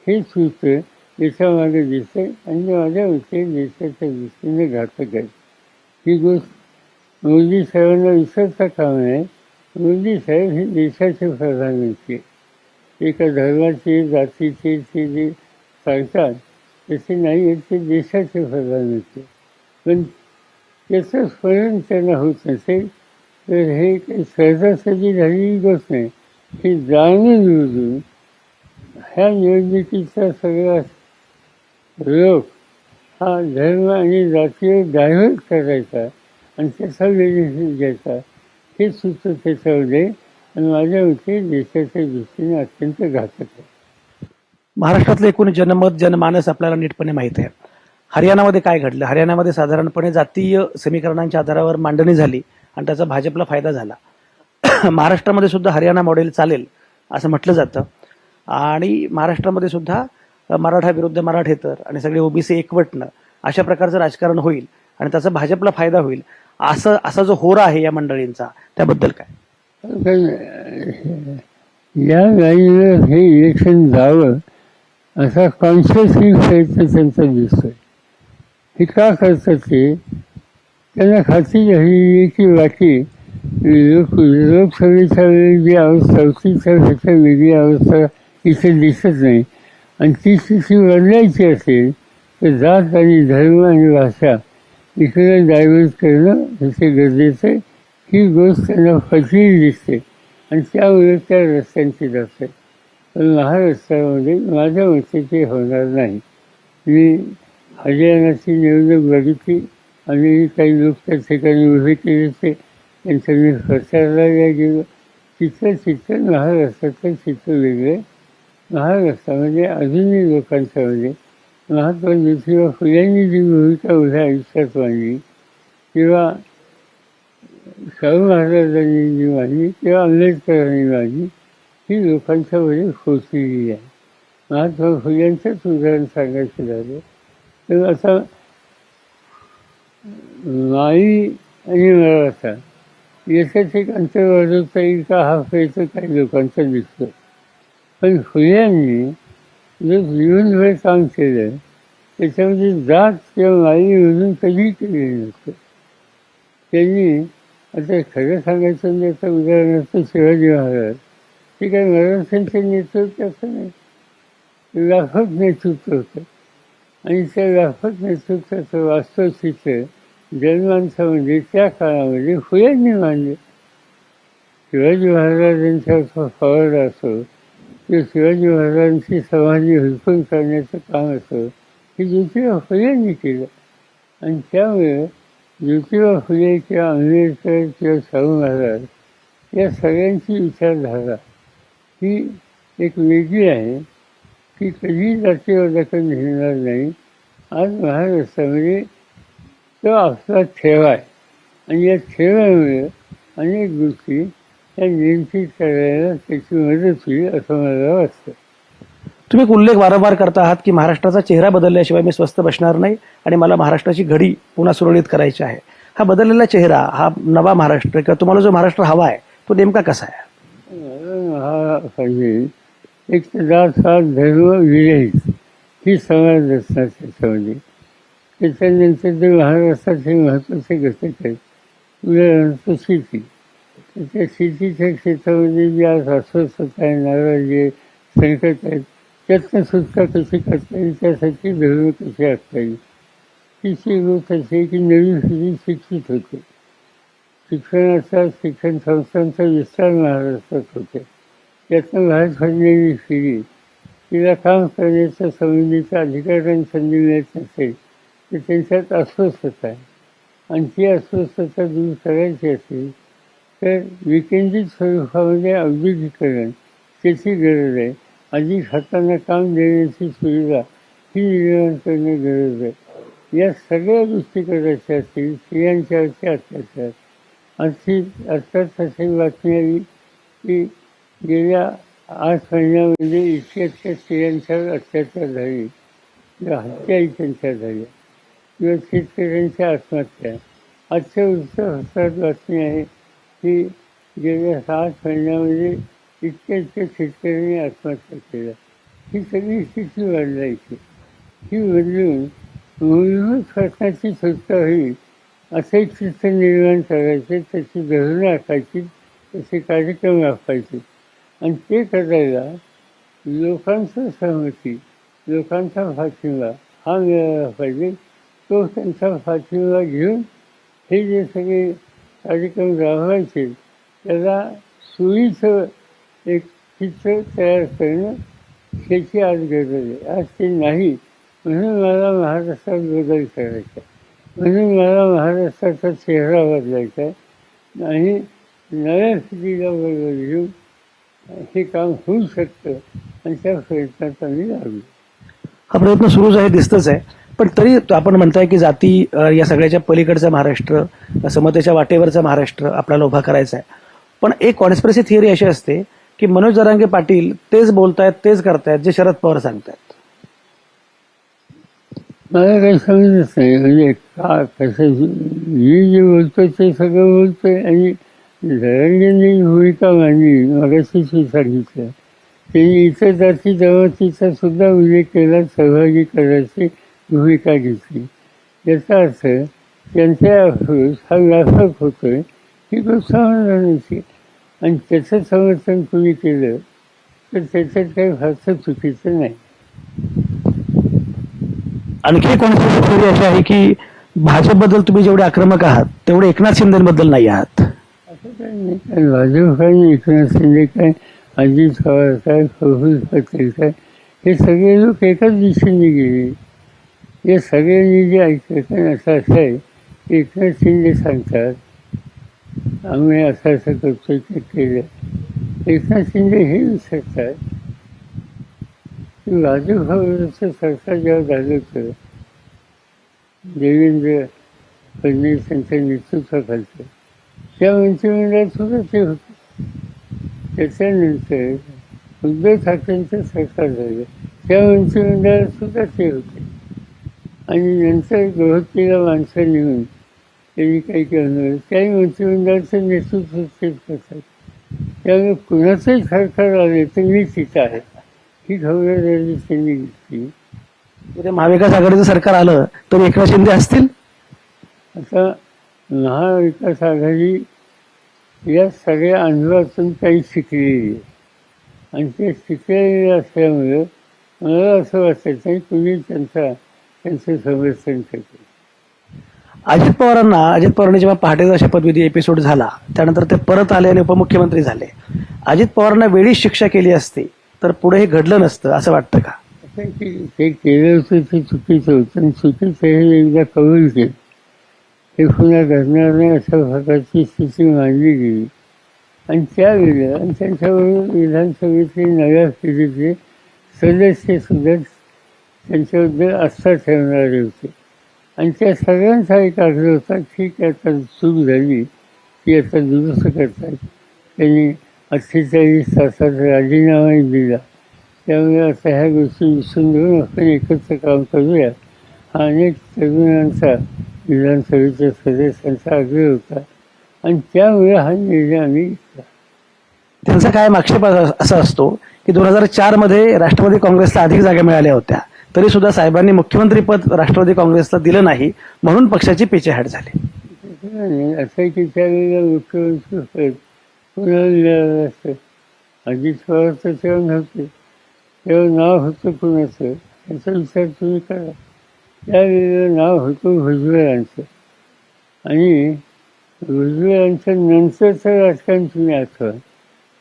हे सूत्र देशामागे दिसते आणि माझ्या मते देशाच्या दृष्टीने घातक आहे. ही गोष्ट मोदी साहेबांना विसरता कामा नये. मोदी साहेब हे देशाचे प्रधानमंत्री, एका धर्माचे जातीचे ते जे सांगतात तसे नाही आहेत, ते देशाचे प्रधानमंत्री. पण त्याचं स्मरण त्यांना होत नसेल तर हे काही सहजासहजी झालेली गोष्ट नाही. हे जाणून बुजून ह्या निवडणुकीचा सगळा लोक हा धर्म आणि जातीवर डायव्हर्ट करायचा आणि त्याचा बेनिफिट घ्यायचा हे सूत्र त्याच्यामध्ये आणि माझ्या मते देशाच्या दृष्टीने अत्यंत घातक आहे. महाराष्ट्रातलं एकूण जनमत जनमानस आपल्याला नीटपणे माहीत आहे. हरियाणामध्ये काय घडलं? हरियाणामध्ये साधारणपणे जातीय समीकरणांच्या आधारावर मांडणी झाली आणि त्याचा भाजपला फायदा झाला. महाराष्ट्रामध्ये सुद्धा हरियाणा मॉडेल चालेल असं म्हटलं जातं आणि महाराष्ट्रामध्ये सुद्धा मराठा विरुद्ध मराठेतर आणि सगळे ओबीसी एकवटणं अशा प्रकारचं राजकारण होईल आणि त्याचा भाजपला फायदा होईल असा जो होरा आहे या मंडळींचा, त्याबद्दल काय? पण या लाईनीवर हे इलेक्शन जावं असा कॉन्शियसली प्रयत्न त्यांचा दिसतोय. हे का करतात ते? त्यांना खात्री झाली की बाकी लोकसभेच्या वेळी जी अवस्था होती त्यापेक्षा वेगळी अवस्था इथे दिसत नाही. आणि ती स्थिती बदलायची असेल तर जात आणि धर्म आणि भाषा इकडे डायव्हर्ट करणं हे गरजेचं आहे. ही गोष्ट त्यांना फसलेली दिसते आणि त्यामुळे त्या रस्त्यांची जाते. पण महाराष्ट्रामध्ये माझ्या मते ते होणार नाही. मी हरियाणाची निवडणूक बघितली आणि काही लोक त्या ठिकाणी उभे केले होते, त्यांचं मी प्रचाराला गेलो. तिथं महाराष्ट्राचं चित्र वेगळं. महाराष्ट्रामध्ये अजूनही लोकांच्यामध्ये महात्मा ज्योतिबा फुल्यांनी जी भूमिका उभ्या आयुष्यात मांडली किंवा शाहू महाराजांनी जी मांडली किंवा आंबेडकरांनी मांडली ही लोकांच्यामध्ये पोचलेली आहे. महात्मा फुल्यांचंच उदाहरण सांगायचं झालं तर आता माळी आणि मराठा याच्यात एक अंतर वाढवता येईल का हा प्रयत्न काही लोकांचा दिसतो. पण फुल्यांनी जो जीवनभर काम केलं त्याच्यामध्ये जात किंवा माळी म्हणून कधी केलेलं नसतं. त्यांनी आता खरं सांगायचं म्हणजे आता उदाहरणार्थ शिवाजी महाराज ते काही मराठ्यांचं नेतृत्व असं नाही, व्यापक नेतृत्व होतं. आणि त्या व्यापक नेतृत्वाचं वास्तव चित्र जन्मांच्यामध्ये त्या काळामध्ये फुल्यांनी मांडले. शिवाजी महाराजांच्या फवारडा असो किंवा शिवाजी महाराजांची समाधी हुलफून करण्याचं काम असो हे ज्योतिबा फुल्यांनी केलं. आणि त्यामुळे ज्योतिबा फुले किंवा आंबेडकर किंवा शाहू महाराज या सगळ्यांची विचारधारा ही एक वेगळी आहे की कधी जातीवादाकडे घेणार नाही. आज महाराष्ट्रामध्ये तो आपला ठेवा आहे आणि या ठेव्यामुळे अनेक गोष्टी त्या नियंत्रित करायला त्याची मदत होईल असं मला वाटतं. तुम्ही एक उल्लेख वारंवार करता आहात की महाराष्ट्राचा चेहरा बदलल्याशिवाय मी स्वस्थ बसणार नाही आणि मला महाराष्ट्राची घडी पुन्हा सुरळीत करायची आहे. हा बदललेला चेहरा, हा नवा महाराष्ट्र किंवा तुम्हाला जो महाराष्ट्र हवा आहे तो नेमका कसा आहे? हा पाहिजे एक तर जात धर्म विरहित ही समाज रचना त्याच्यामध्ये. त्याच्यानंतर ते महाराष्ट्राचे महत्त्वाचे घटक आहेत. उदाहरणार्थ शेती. त्या शेतीच्या क्षेत्रामध्ये जी आज अस्वस्थता आहे, नाराजी आहे, संकट आहेत, त्यातनं सुटका कशी करता येईल, त्यासाठी धोरणं कशी असता येईल. तिसरी गोष्ट अशी आहे की नवी पिढी शिक्षित होते. शिक्षण संस्थांचा विस्तार महाराष्ट्रात होते. त्यातनं बाहेर पडलेली पिढी तिला काम करण्याचा संबंधीचा अधिकारांनी संधी मिळत नसेल तर त्यांच्यात अस्वस्थता आहे. आणि ती अस्वस्थता दूर करायची असेल तर विकेंद्रित स्वरूपामध्ये औद्योगिकरण त्याची गरज आहे. अधिक हातांना काम देण्याची सुविधा ही निर्माण करणे गरज आहे. या सगळ्या गोष्टी करायच्या असतील. स्त्रियांच्यावरचे अत्याचार अर्थात अशी बातमी आली की गेल्या 8 महिन्यामध्ये इतक्या स्त्रियांच्यावर अत्याचार झाले किंवा हत्याही त्यांच्या झाल्या किंवा शेतकऱ्यांच्या आत्महत्या. आजच्या वृत्तपत्रात बातमी आहे की गेल्या 8 महिन्यामध्ये इतक्या शेतकऱ्यांनी आत्महत्या केल्या. ही सगळी स्थिती बदलायची. ही बदलून मूलभूत प्रश्नाची सुटका होईल असं एक चित्र निर्माण करायचे, त्याची धोरणं आखायची, त्याचे कार्यक्रम आखायचे. आणि ते करायला लोकांचं सहमती, लोकांचा पाठिंबा हा मिळाला पाहिजे. तो त्यांचा पाठिंबा घेऊन हे जे सगळे कार्यक्रम राबवायचे त्याला सोयीचं एक चित्र तयार करणं त्याची आज गरज आहे. आज ते नाही. म्हणून मला महाराष्ट्रात बदल करायचा आहे. म्हणून मला महाराष्ट्राचा चेहरा बदलायचा आहे आणि नव्या पिढीला बरोबर घेऊन हे काम होऊ शकतं आणि त्या प्रयत्नात आम्ही लागलो. हा प्रयत्न सुरूच आहे, दिसतच आहे. पण तरी आपण म्हणताय की जाती या सगळ्याच्या पलीकडचा महाराष्ट्र, समतेच्या वाटेवरचा महाराष्ट्र आपल्याला उभा करायचा आहे. पण एक कॉन्स्पिरसी थिअरी अशी असते की मनोज जरांगे पाटील तेच बोलतायत, तेच करतायत जे शरद पवार सांगतायत. मला काही समजत नाही म्हणजे का कसं मी जे बोलतो ते सगळं बोलतोय आणि धनंजयनी भूमिका मांडली मगाशीच मी सांगितलं त्यांनी इतर जाती जमातीचा सुद्धा उल्लेख केला सहभागी करायची भूमिका घेतली याचा अर्थ त्यांच्या अफरोज हा व्यापक होतोय ही गोष्ट समाधानाची आणि त्याचं समर्थन कुणी केलं तर त्याच्यात काही फारसं चुकीचं नाही. आणखी कोणती थोडी अशी आहे की भाजपबद्दल तुम्ही जेवढे आक्रमक आहात तेवढे एकनाथ शिंदेबद्दल नाही आहात. असं काही नाही काय भाजप काय एकनाथ शिंदे काय अजित पवार काय प्रफुल्ल पटेल काय हे सगळे लोक एकाच दिशेने गेले. हे सगळ्यांनी जे ऐकलं कारण असं आहे की एकनाथ शिंदे सांगतात आम्ही असं करतोय ते केलं. एकनाथ शिंदे हे विसरतात की भाजपचं सरकार जेव्हा झालं होतं देवेंद्र फडणवीस यांच्या नेतृत्वाखालचं त्या मंत्रिमंडळात सुद्धा ते होते. त्याच्यानंतर उद्धव ठाकरेंचं सरकार झालं त्या मंत्रिमंडळात सुद्धा ते होते आणि नंतर गृहतीला माणसं नेऊन त्यांनी काही केलं त्याही मंत्रिमंडळाचं नेतृत्व तेच करतात. त्यामुळे कुणाचंही सरकार आले तर मी तिथं आहे ही खबरदारी त्यांनी घेतली. उद्या महाविकास आघाडीचं सरकार आलं तर एकनाथ शिंदे असतील. आता महाविकास आघाडी या सगळ्या अनुभवातून काही शिकलेली आहे आणि ते शिकलेले असल्यामुळं मला असं वाटत नाही कुणी त्यांचं समर्थन करते. अजित पवारांनी जेव्हा पहाटेचा शपथविधी एपिसोड झाला त्यानंतर ते परत आले आणि उपमुख्यमंत्री झाले. अजित पवारांना वेळीच शिक्षा केली असती तर पुढे हे घडलं नसतं असं वाटतं का? असं की ते केलं होतं ते चुकीचं होतं आणि चुकीचं हे एकदा कबूल केलं हे पुन्हा घडणार नाही अशा प्रकारची स्थिती मांडली गेली आणि त्यावेळेला आणि त्यांच्याबरोबर विधानसभेतले नव्या पिढीतले सदस्य सुद्धा त्यांच्याबद्दल आस्था ठेवणारे होते आणि त्या सगळ्यांचा एक आग्रह होता ठीक आहे आता चूक झाली ती आता दुरुस्त करतात. त्यांनी 48 तासात राजीनामाही दिला त्यामुळे आता ह्या गोष्टी विसरून घेऊन आपण एकत्र काम करूया हा अनेक तरुणांचा विधानसभेच्या सदस्यांचा आग्रह होता आणि त्यामुळे हा निर्णय आम्ही घेतला. त्यांचा कायम आक्षेप असा असतो की 2004 मध्ये राष्ट्रवादी काँग्रेसला अधिक जागा मिळाल्या होत्या तरी सुद्धा साहेबांनी मुख्यमंत्रीपद राष्ट्रवादी काँग्रेसला दिलं नाही म्हणून पक्षाची पिछेहाट झाली. असं की त्यावेळेला मुख्यमंत्री पद कुणाला मिळालं असतं. अजित पवार तर तेव्हा नव्हते तेव्हा नाव होतं कुणाचं याचा विचार तुम्ही करा. त्यावेळेला नाव होतं भुजबळांचं आणि भुजबळांचं नंतरचं राजकारण तुम्ही आठवा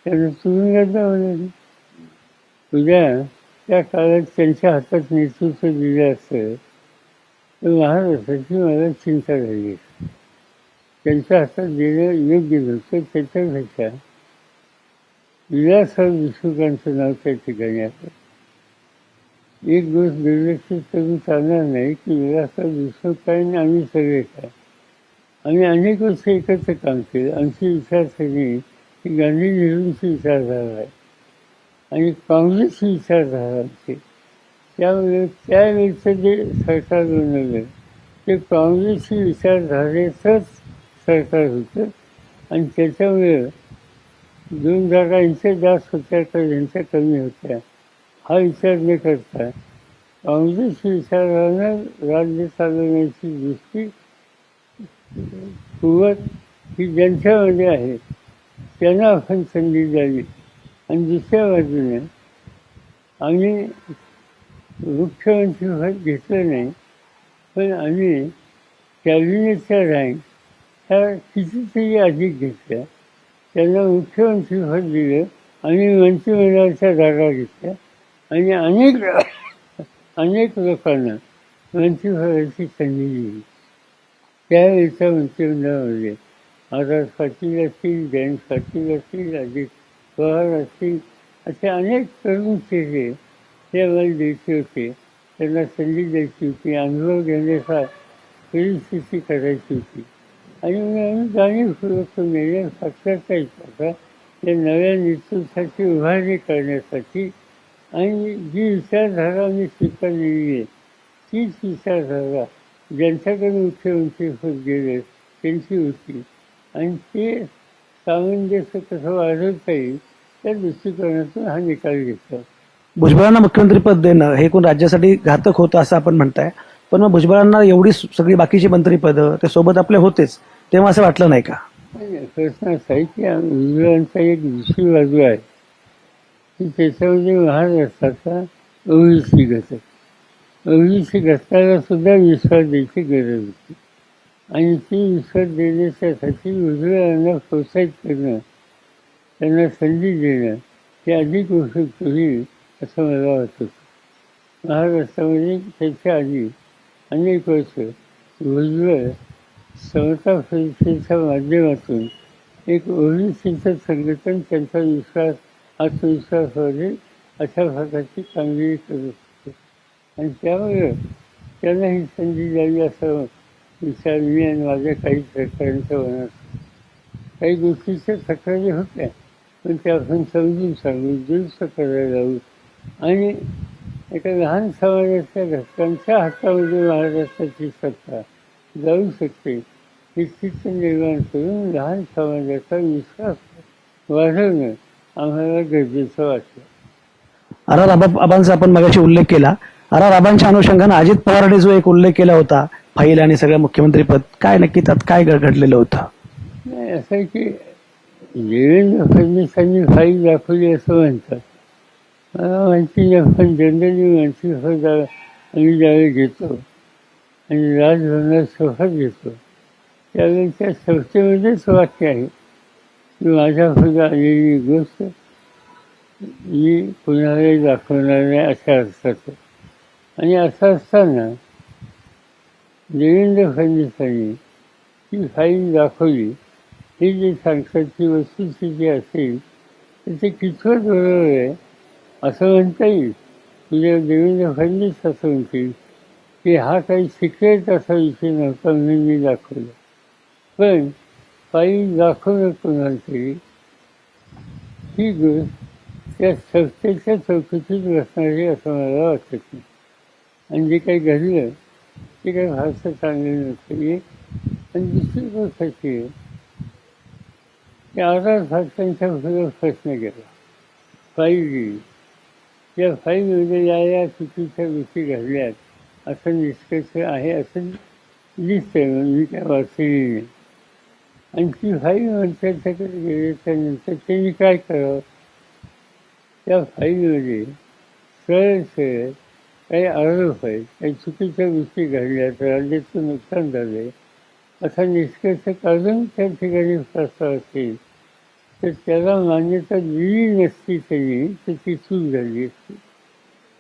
त्यांना तुरुंगात जावं लागेल. उद्या त्या काळात त्यांच्या हातात नेतृत्व दिलं असतं तर महाराष्ट्राची मला चिंता झाली. त्यांच्या हातात देणं योग्य नव्हतं. त्याच्यापेक्षा विलासराव देशमुखांचं नाव त्या ठिकाणी आहे. एक गोष्ट दुर्लक्षित करून चालणार नाही की विलासराव देशमुख काय आणि आम्ही सगळे काय आम्ही अनेक वर्ष एकत्र काम केलं. आमची विचारसरणी ही गांधी नेहरूंची विचारधारा आहे आणि काँग्रेसची विचारधारा आमची. त्यामुळे त्यावेळेचं जे सरकार बनवलं ते काँग्रेसची विचारधारेचंच सरकार होतं आणि त्याच्यामुळे 2 जागा यांच्या जास्त होत्या तर यांच्या कमी होत्या हा विचार न करता काँग्रेसची विचारधारा राज्य चालवण्याची दृष्टी कुवत ही ज्यांच्यामध्ये आहे त्यांना आपण संधी द्यावी. आणि दुसऱ्या बाजूने आम्ही मुख्यमंत्री पद घेतलं नाही पण आम्ही कॅबिनेटच्या रँक ह्या कितीतरी अधिक घेतल्या. त्यांना मुख्यमंत्री पद दिलं आम्ही मंत्रिमंडळाच्या जागा घेतल्या आणि अनेक लोकांना मंत्रिपदाची संधी दिली. त्यावेळेच्या मंत्रिमंडळामध्ये आझाद पाटील असतील जयंत पाटील असतील अजित पवार असतील असे अनेक तरुण चेहरे ते आम्हाला द्यायचे होते. त्यांना संधी द्यायची होती अनुभव घेण्याचा परिस्थिती करायची होती आणि मग आम्ही जाणीवपूर्वक निर्णय पक्षाचा होता त्या नव्या नेतृत्वाची उभारणी करण्यासाठी आणि जी विचारधारा आम्ही स्वीकारलेली आहे तीच विचारधारा ज्यांच्याकडे मुख्यमंत्री होत गेले त्यांची होती आणि ते सामंजस्य कसं वाढवता येईल त्या दृष्टिकोनातून हा निकाल घेतला. भुजबळांना मुख्यमंत्रीपद देणं हे कोण राज्यासाठी घातक होतं असं आपण म्हणताय, पण मग भुजबळांना एवढी सगळी बाकीची मंत्रीपदं ते सोबत आपले होतेच, तेव्हा असं वाटलं नाही का? नाही, प्रश्न असा आहे की भुजबळांचा एक दुसरी बाजू आहे की त्याच्यामध्ये महाराष्ट्राचा ओबीसी घटक, ओबीसी घटकाला सुद्धा विश्वास द्यायची गरज होती आणि ती विश्वास देण्यासाठी भुजबळांना प्रोत्साहित करणं, त्यांना संधी देणं हे अधिक उपयुक्त होईल असं मला वाटत होतं. महाराष्ट्रामध्ये त्याच्या आधी अनेक वर्ष भुजबळ समता परिषदेच्या माध्यमातून एक ओबीसीचं संघटन त्यांचा विश्वास आत्मविश्वास वाढेल अशा प्रकारची कामगिरी करत होते आणि त्यामुळे त्यांना ही संधी द्यावी असं विचार मी आणि माझ्या काही सहकाऱ्यांच्या मनात. काही गोष्टीच्या तक्रारी होत्या पण त्या आपण समजून सांगू, दुरुस्त करायला लावू आणि एका लहान समाजाच्या घटकांच्या हातामध्ये महाराष्ट्राची सत्ता जाऊ शकते ही चित्त निर्माण करून लहान समाजाचा विश्वास वाढवणं आम्हाला गरजेचं वाटलं. आर आबांचा आपण मगाशी उल्लेख केला. आबांच्या अनुषंगानं अजित पवारांनी जो एक उल्लेख केला होता फाईल आणि सगळं मुख्यमंत्रीपद, काय नक्की त्यात काय घडलेलं होतं? नाही, असं आहे की देवेंद्र फडणवीसांनी फाईल दाखवली असं म्हणतात. मला माहिती नाही, पण जनरली मंत्रिपद आम्ही ज्यावेळी घेतो आणि राजभवनात शपथ घेतो त्यावेळी त्या शपथेमध्येच वाक्य आहे की माझ्या पुढे आलेली गोष्ट मी कुणालाही दाखवणार नाही अशा अर्थाचं. आणि असं असताना देवेंद्र फडणवीसांनी ती फाईल दाखवली ही जी सांगतात ती वस्तुस्थिती असेल तर ते कितपत बरोबर आहे असं म्हणता येईल. म्हणजे देवेंद्र फडणवीस असं म्हणतील की हा काही सिक्रेट असा विषय नव्हता म्हणून मी दाखवला, पण फाईल दाखवणं कोणाला तरी ही गोष्ट त्या संस्थेच्या चौकशीत बसणारी असं मला वाटत नाही. आणि जे काही घडलं ते काही फारसं चांगलं नसतं. आणि दुसरी गोष्ट अशी आहे की आधार फाटकांच्या पुढे प्रश्न केला, फाईल गेली, त्या फाईलमध्ये या चुकीच्या गोष्टी घडल्यात असं निष्कर्ष आहे असं दिसतंय. मी काय वाचलेली नाही. आणि ती फाईल मंत्र्यांच्याकडे गेल्याच्यानंतर त्यांनी काय करावं, त्या फाईलमध्ये सरळ काही आरोप आहेत, काही चुकीच्या गोष्टी घडल्यात, राज्याचं नुकसान झालं आहे असा निष्कर्ष काढून त्या ठिकाणी प्रस्ताव असेल तर त्याला मान्यता दिली नसती त्यांनी तर ती चूक झाली असती.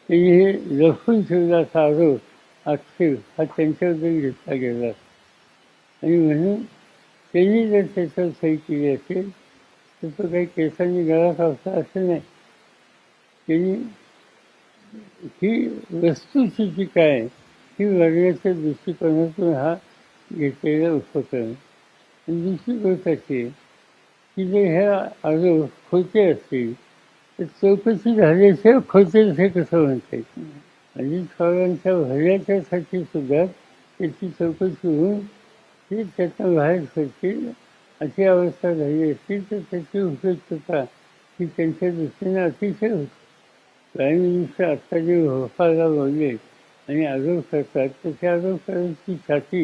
त्यांनी हे लपवून ठेवला असा आरोप आक्षेप हा त्यांच्याबद्दल घेतला गेला आणि म्हणून त्यांनी जर त्याच्यावर सही केली असेल तर तो काही केसांनी गळा कापला असं नाही. त्यांनी ही वस्तुस्थिती काय ही वर्गाच्या दृष्टिकोनातून हा घेतलेला उपक्रम. आणि दुसरी गोष्ट अशी आहे की जर ह्या आरोप खोटे असतील तर चौकशी झाल्याशिवाय खोटे हे कसं म्हणता येईल. अजित पवारांच्या भल्याच्यासाठी सुद्धा त्याची चौकशी होऊन ते त्यातनं बाहेर पडतील अशी अवस्था झाली असती तर त्याची उपयुक्तता ही त्यांच्या दृष्टीने अतिशय होती. प्राईम मिनिस्टर आत्ता जे भोपाळला बोलले आणि आरोप करतात तर त्या आरोप करायची छाती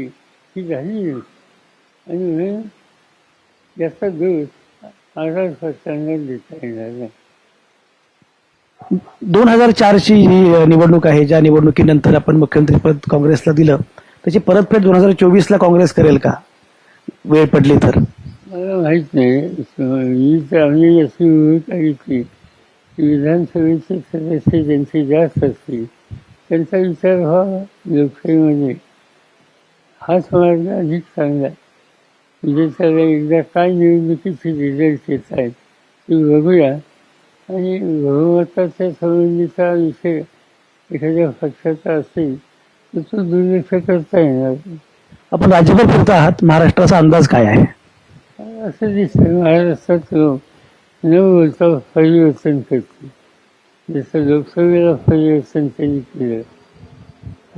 ही झाली नव्हती आणि म्हणून याचा दोष आधार सरकारला देता येणार नाही. 2004ची ही निवडणूक आहे, ज्या निवडणुकीनंतर आपण मुख्यमंत्रीपद काँग्रेसला दिलं, त्याची परतफेड 2024ला काँग्रेस करेल का वेळ पडली तर? मला माहीत नाही. मी तर आम्ही अशी भूमिका घेतली की विधानसभेचे सदस्य ज्यांचे जास्त असतील त्यांचा विचार व्हावा लोकशाहीमध्ये. हाच मार्ग अधिक चांगला आहे. म्हणजे त्याला एकदा काय निवडणुकीचे रिझल्ट येत आहेत ते बघूया आणि बहुमताच्या संबंधीचा विषय एखाद्या पक्षाचा असेल तर तो दुर्लक्ष करता येणार. आपण राज्यभर फिरत आहात, महाराष्ट्राचा अंदाज काय आहे? असं दिसतं महाराष्ट्रात न बोलता परिवर्तन करते. जसं लोकसभेला परिवर्तन त्यांनी केलं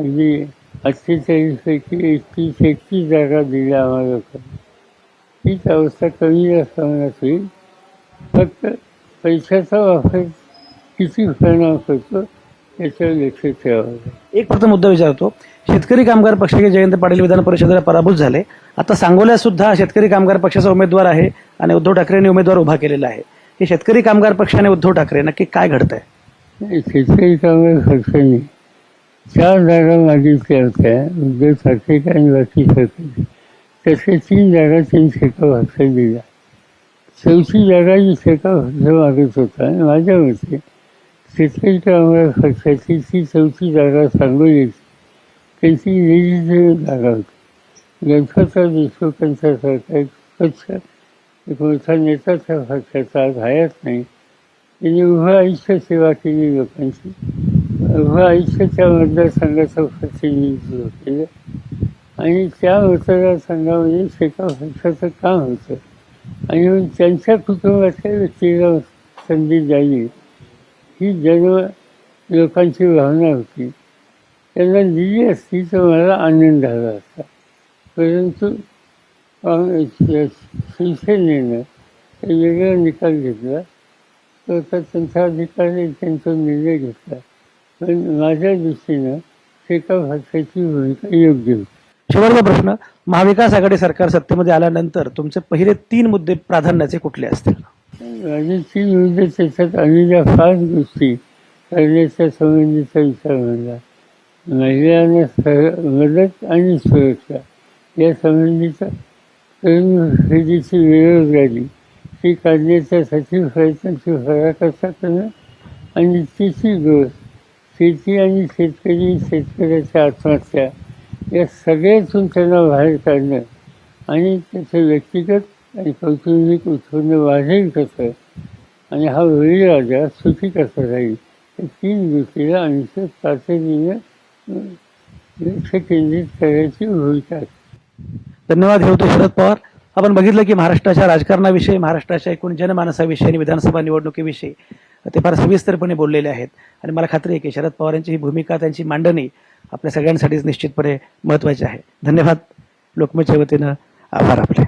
अगदी 48 पैकी 31 जागा दिल्या आम्हाला लोकांनी. हीच अवस्था कमी जास्त होण्यात होईल. फक्त पैशाचा वापर किती परिणाम करतो याच्यावर लक्ष ठेवावं लागेल. एक फक्त मुद्दा विचारतो. शेतकरी कामगार पक्षाचे जयंत पाटील विधान परिषदेला पराभूत झाले. आता सांगोल्यात सुद्धा शेतकरी कामगार पक्षाचा उमेदवार आहे आणि उद्धव ठाकरेंनी उमेदवार उभा केलेला आहे. हे शेतकरी कामगार पक्षाने उद्धव ठाकरे नक्की काय घडतंय? शेतकरी कामगार पक्षाने 4 जागा मागितल्या होत्या उद्धव ठाकरे आणि बाकी सरकारने. तसे 3 जागा त्यांनी शेका पक्षाने दिल्या. 4थी जागा जी शेका पक्ष मागत होता आणि माझ्या मते शेतकरी कामगार पक्षाची ती 4थी जागा सांगोलीची त्यांची निधी जागा होती. गणपतराव देशमुखांचा सारखा एक पक्ष एक मोठा नेता त्या पक्षाचा आज हयात नाही. त्यांनी उभं आयुष्य सेवा केली लोकांची. उभं आयुष्य त्या मतदारसंघाचं प्रतिनिधित्व केलं आणि त्या मतदारसंघामध्ये शेका पक्षाचं काम होतं आणि मग त्यांच्या कुटुंबातल्या व्यक्तीला संधी द्यावी ही जन्म लोकांची भावना होती. त्यांना दिली असती तर मला आनंद झाला असता. परंतु शिवसेनेनं वेगळा निकाल घेतला. तो तर त्यांचा अधिकार आहे, त्यांचा निर्णय घेतला. पण माझ्या दृष्टीनं शेका पक्षाची भूमिका योग्य होती. शेवटचा प्रश्न, महाविकास आघाडी सरकार सत्तेमध्ये आल्यानंतर तुमचे पहिले 3 मुद्दे प्राधान्याचे कुठले असतील? माझे 3 मुद्दे त्याच्यात आलेल्या 5 गोष्टी करण्याच्या संबंधीचा विचार म्हणला. महिलांना मदत आणि सुरक्षा या संबंधीचा तरुण पिढीची बेरोजगारी ती काढण्याच्यासाठी प्रयत्नांची पराकाष्ठा करणं आणि तिची ग्रोथ, शेती आणि शेतकऱ्याच्या आत्महत्या या सगळ्यातून त्यांना बाहेर काढणं आणि त्याचं व्यक्तिगत आणि कौटुंबिक उत्पन्न वाढेल कसं आणि हा बळीराजा सुखी कसा राहील या 3 गोष्टीला आयुष्यात तातडीनं लक्ष केंद्रित करायची भूमिका आहे. धन्यवाद. हे होते शरद पवार. आपण बघितलं की महाराष्ट्राच्या राजकारणाविषयी, महाराष्ट्राच्या एकूण जनमानसाविषयी आणि विधानसभा निवडणुकीविषयी ते फार सविस्तरपणे बोललेले आहेत आणि मला खात्री आहे की शरद पवार यांची ही भूमिका, त्यांची मांडणी आपल्या सगळ्यांसाठीच निश्चितपणे महत्त्वाची आहे. धन्यवाद. लोकमतच्या वतीनं आभार आपले.